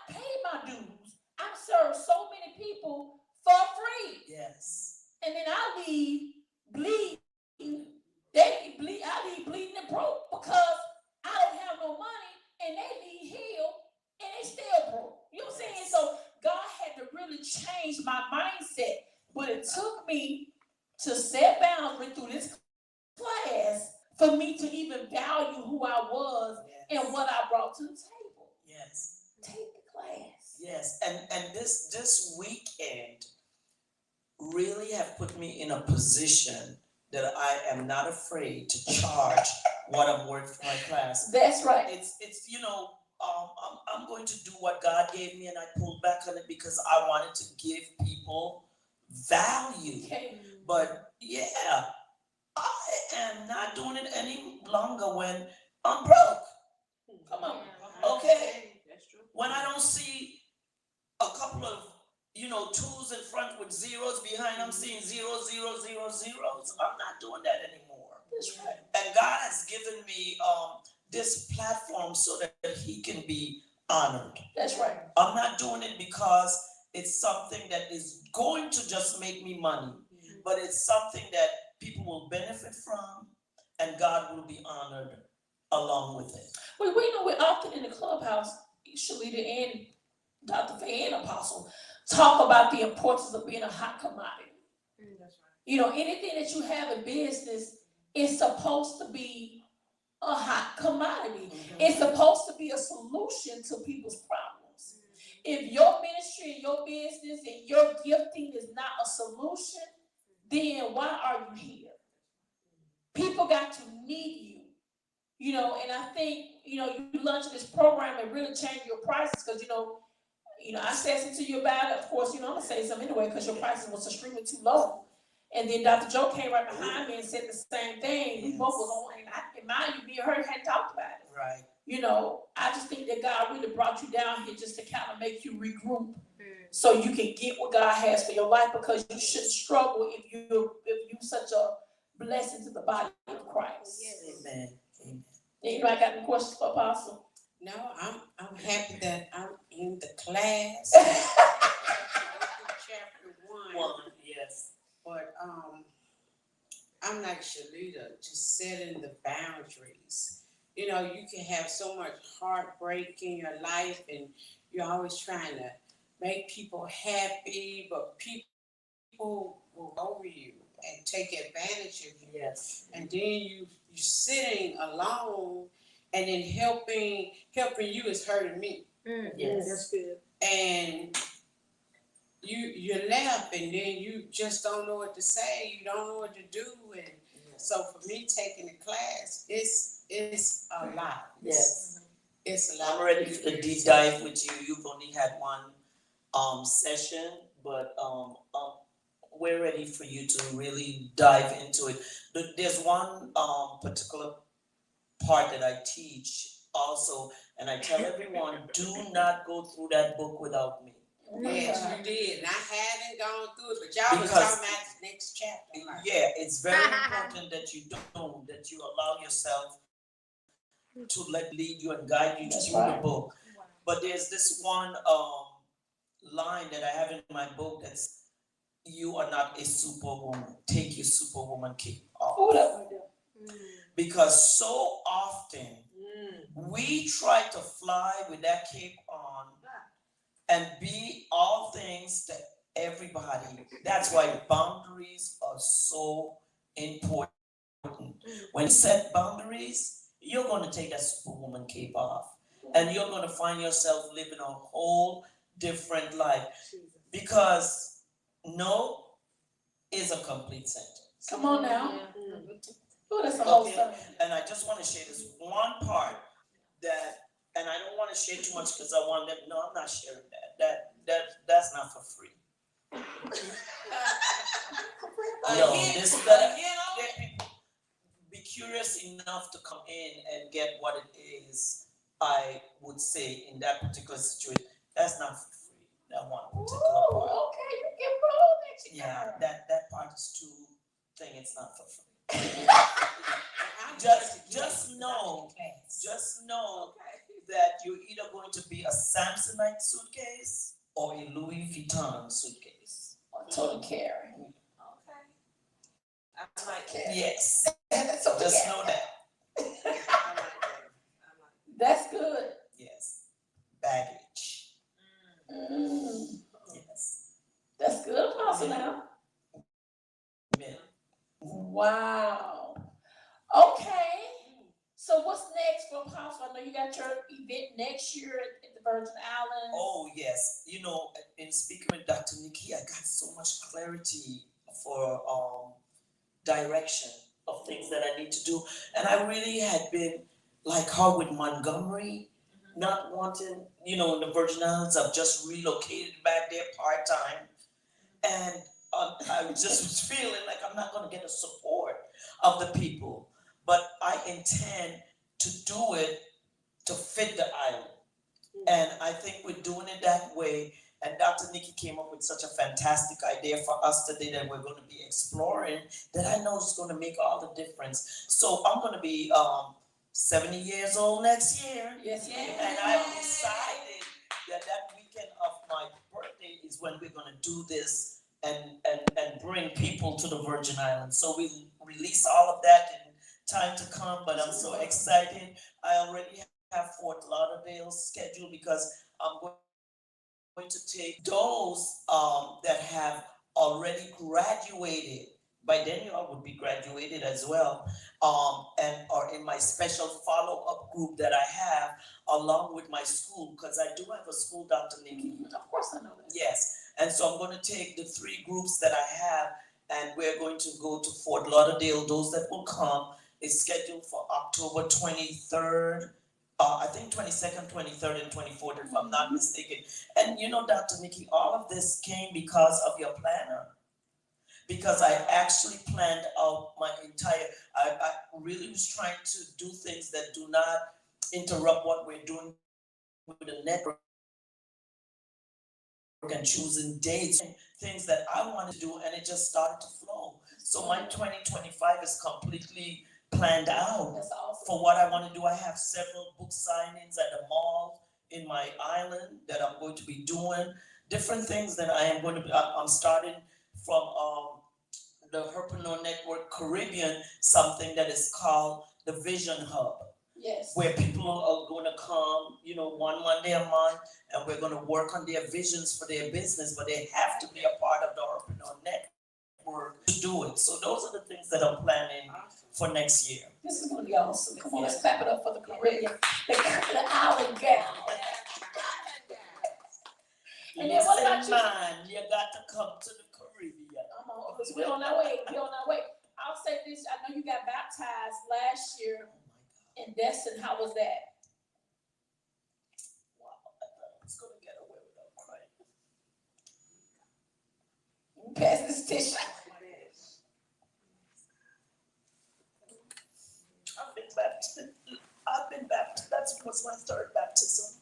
paid my dues. I've served so many people for free. Yes. And then I leave bleeding. I leave bleeding and broke because I don't have no money and they leave healed and they still broke. You know what I'm saying? So God had to really change my mindset. But it took me to set boundaries through this class for me to even value who I was and what I brought to the table. Yes. Take the class. Yes. And this weekend really have put me in a position that I am not afraid to charge what I'm worth for my class. That's right. It's I'm going to do what God gave me, and I pulled back on it because I wanted to give people value. Okay. But yeah, I am not doing it any longer when I'm broke. Come on. Okay. That's true. When I don't see a couple of twos in front with zeros behind, I'm seeing zeros. I'm not doing that anymore. That's right. And God has given me this platform so that he can be honored. That's right. I'm not doing it because it's something that is going to just make me money, but it's something that people will benefit from, and God will be honored along with it. Well, we know we're often in the clubhouse, Shalita and Dr. Faye and Apostle talk about the importance of being a hot commodity. That's right. You know, anything that you have in business is supposed to be a hot commodity. It's supposed to be a solution to people's problems. If your ministry and your business and your gifting is not a solution, then why are you here? People got to need you. You know, and I think, you launch this program and really change your prices because, I said something to you about it. Of course, I'm going to say something anyway because your prices was extremely too low. And then Dr. Joe came right behind me and said the same thing. We both was on, and in mind you, me and her hadn't talked about it. Right. I just think that God really brought you down here just to kind of make you regroup so you can get what God has for your life because you shouldn't struggle if you're such a blessing to the body of Christ. Yes. Amen. Anybody got any questions for Apostle? No, I'm happy that I'm in the class. Chapter 1. Yes. But I'm like Shalita, just setting the boundaries. You can have so much heartbreak in your life and you're always trying to make people happy, but people will over you and take advantage of you. Yes. And then you sitting alone and then helping you is hurting me. Yes. That's good. And you left and then you just don't know what to say, you don't know what to do, and so for me taking the class, it's a lot. Yes. It's a lot. I'm ready for the deep dive with you. You've only had one session, but we're ready for you to really dive into it. There's one particular part that I teach also, and I tell everyone, do not go through that book without me. Yes, you did, and I haven't gone through it, but y'all was Because- talking about the next chapter. Like, Yeah, it's very important that you don't, that you allow yourself to lead you and guide you That's through the right. book. But there's this one line that I have in my book that's, you are not a superwoman. Take your superwoman cape off. Who that one do? Because so often mm, we try to fly with that cape on and be all things to everybody. That's why boundaries are so important. When you set boundaries, you're going to take that superwoman cape off and you're going to find yourself living a whole different life, because no is a complete sentence. Come on now. mm. Who that's the whole Okay. sermon. And I just want to share this one part that, and I don't want to share too much because I want them. No, I'm not sharing that. That's not for free. No, this that be curious enough to come in and get what it is. I would say in that particular situation, that's not for free. That one particular Ooh, part. okay, you get rolled next year. Yeah, that part is too thing. It's not for free. I'm Just know, class. just know that you're either going to be a Samsonite suitcase or a Louis Vuitton suitcase. Total care. Okay. I like that. Yes, That's okay. just know that. I like that. That's good. Yes, baggage. Mm, Yes, that's good, Apostle now. men. Wow. Okay. So what's next for Apostle? I know you got your event next year at the Virgin Islands. Oh yes, you know, in speaking with Dr. Nikki, I got so much clarity for direction of things that I need to do, and I really had been like her with Montgomery, not wanting, you know, in the Virgin Islands. I've just relocated back there part time, and I just was feeling like I'm not going to get the support of the people, but I intend to do it to fit the island. And I think we're doing it that way. And Dr. Nikki came up with such a fantastic idea for us today that we're going to be exploring, that I know is going to make all the difference. So I'm going to be 70 years old next year. Yes, ma'am. And I've decided that weekend of my birthday is when we're going to do this and bring people to the Virgin Islands. So we'll release all of that in time to come, but I'm so excited. I already have Fort Lauderdale scheduled because I'm going to take those that have already graduated. By then you all would be graduated as well, and are in my special follow-up group that I have along with my school, because I do have a school, Dr. Nikki. Of course I know that. Yes, and so I'm going to take the 3 groups that I have, and we're going to go to Fort Lauderdale. Those that will come is scheduled for October 23rd. I think 22nd, 23rd, and 24th, if I'm not mistaken. And you know, Dr. Nikki, all of this came because of your planner. Because I actually planned out my entire, I really was trying to do things that do not interrupt what we're doing with the network and choosing dates and things that I wanted to do, and it just started to flow. So my 2025 is completely planned out That's awesome. for what I want to do. I have several book signings at the mall in my island that I'm going to be doing. Different things that I am going to be, I'm starting from the Herpreneur Network Caribbean, something that is called the Vision Hub, Yes. where people are going to come, you know, one Monday a month, and we're going to work on their visions for their business, but they have to be a part of the Herpreneur Network to do it. So those are the things that I'm planning for next year. This is gonna be awesome. Come on, let's clap it up for the Caribbean, the island gal. And then what about you? Man, you got to come to the Caribbean. Come on, because we're on our way. We're on our way. I'll say this. I know you got baptized last year in Destin. How was that? Wow, I thought I was going to get away without crying. Pass this Tissue. I've been baptized. That was my third baptism.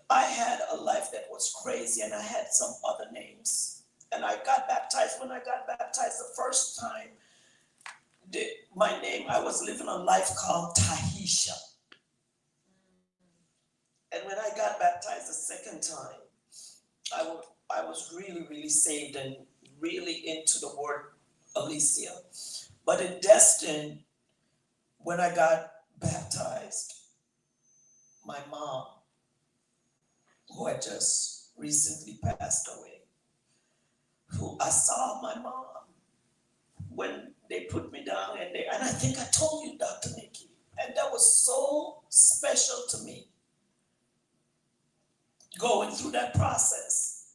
I had a life that was crazy, and I had some other names. And I got baptized. When I got baptized the first time, my name, I was living a life called Tahisha. And when I got baptized the second time, I was really, really saved and really into the word Alicia. But in Destin, when I got baptized, my mom, who had just recently passed away, who I saw my mom when they put me down, and I think I told you, Dr. Nikki, and that was so special to me, going through that process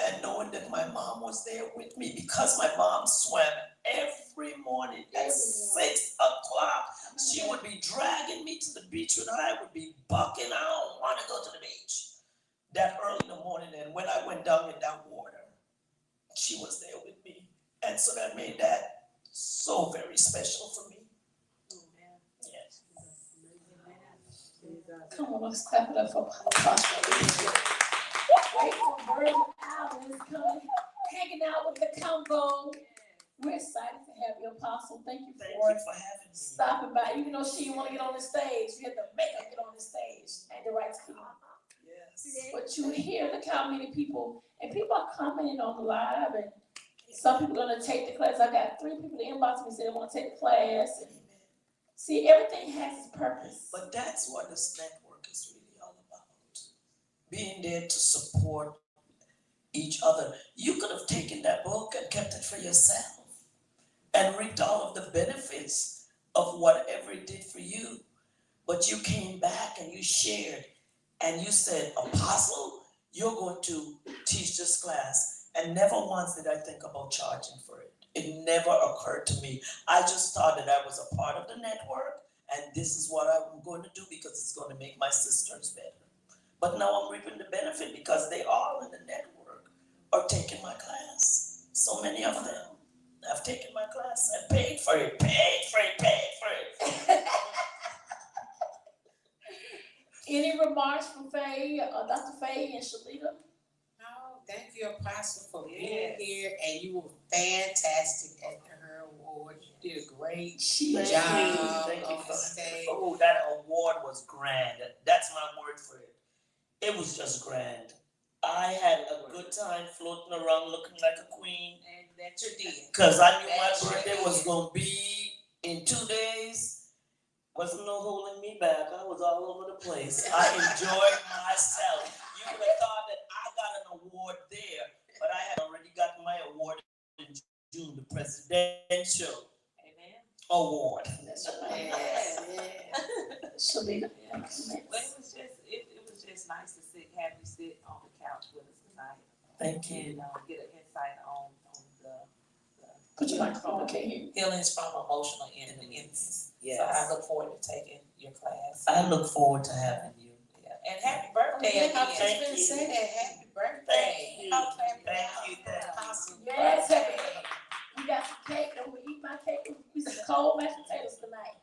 and knowing that my mom was there with me, because my mom swam every morning at 6 o'clock. She would be dragging me to the beach, and I would be bucking. I don't want to go to the beach that early in the morning. And when I went down in that water, she was there with me. And so that made that so very special for me. Yes. Come on, let's clap it up for Apostle. Grateful Virgin Islands coming, hanging out with the Convo. We're excited to have you, Apostle. Thank you Thank for you for having me. stopping by. Even though she didn't want to get on the stage, you had to make her get on the stage at the right time. Yes. But you hear the commenting people, and people are commenting on the live, and some people are gonna take the class. I got 3 people that inbox me and say they want to take the class. And see, everything has its purpose. But that's what this network is really all about. Being there to support each other. You could have taken that book and kept it for yourself and reaped all of the benefits of whatever it did for you. But you came back and you shared and you said, Apostle, you're going to teach this class. And never once did I think about charging for it. It never occurred to me. I just thought that I was a part of the network, and this is what I'm going to do because it's going to make my sisters better. But now I'm reaping the benefit because they all in the network are taking my class. So many of them have taken my class and paid for it. Any remarks from Faye, Dr. Faye and Shalita? No, thank you, Apostle, for being here, and you were fantastic at her award. You did a great job Thank you on for the stage. Oh, that award was grand. That's my word for it. It was just grand. I had a good time floating around looking like a queen. And that you did. Because I knew my birthday was going to be in 2 days. Wasn't no holding me back. I was all over the place. I enjoyed myself. You would have thought that I got an award there, but I had already gotten my award in June, the presidential award. That's right. Shalita. But it was just nice to have you sit on the couch with us tonight. Thank And you. get an insight on the Put your microphone, okay, here. Healings from emotional incidents. Yes. So I look forward to taking your class. I look forward to having you. Yeah. And happy birthday I again. was just gonna say that. Happy birthday. Thank you. Happy Thank you. birthday, Apostle. Yes, happy. We got some cake. I'm gonna eat my cake. We some cold mashed potatoes tonight.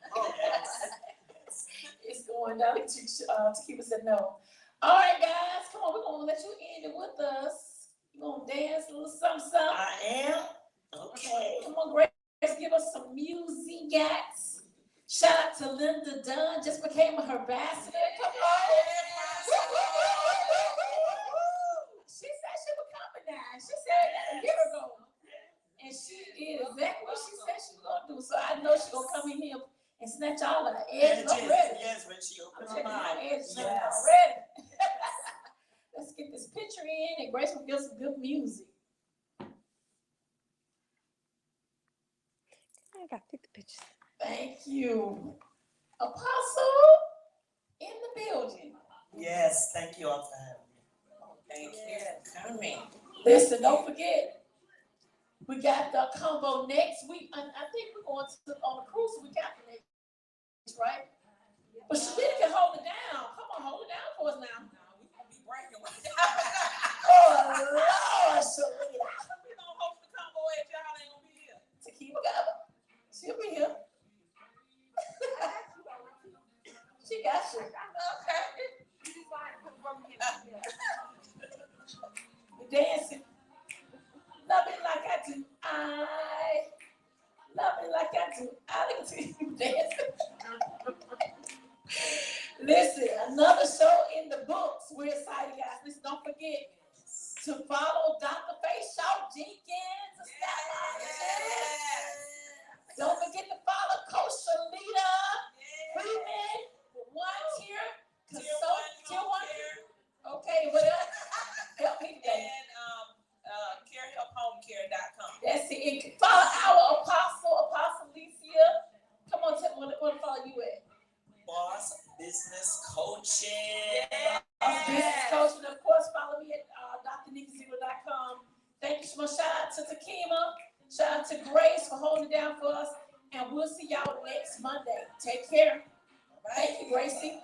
It's going down to keep us at no. All right, guys, come on. We're gonna let you end it with us. You gonna dance a little something, something. I am? Okay. Come on, Grace, give us some music, guys. Shout out to Linda Dunn, just became her ambassador. Come on. She said she was coming down. She said that a year ago. And she did exactly what she said she was gonna do. So I know she's gonna come in here and snatch all of the edges. I'm ready. Yes, when she I'm opens her checking my mind. edges. I'm Yes. ready. Let's get this picture in, and Grace will give some good music. I gotta take the pictures. Thank you. Apostle in the building. Yes, thank you all for having me. Thank you for coming. Listen, don't forget, we got the Convo next week. I think we're going to on a cruise week after next, right? But Shalita can hold it down. Come on, hold it down for us now. We're gonna be breaking. Oh, Lord, Shalita. Listen, another show in the books. We're excited, guys. Listen, don't forget to follow Dr. Faye Shaw Jenkins. Don't forget to follow Coach Shalita Freeman, one tier. Tier one. Okay, what else? Help me today. And carehelphomecare.com. That's it. And follow our Apostle Alicia. Come on, tell me what to follow you at. Boss Business Coaching. Business coach, and of course, follow me at drnickzero.com. Thank you so much. Shout out to Takima. Shout out to Grace for holding it down for us. And we'll see y'all next Monday. Take care. Thank you, Gracie.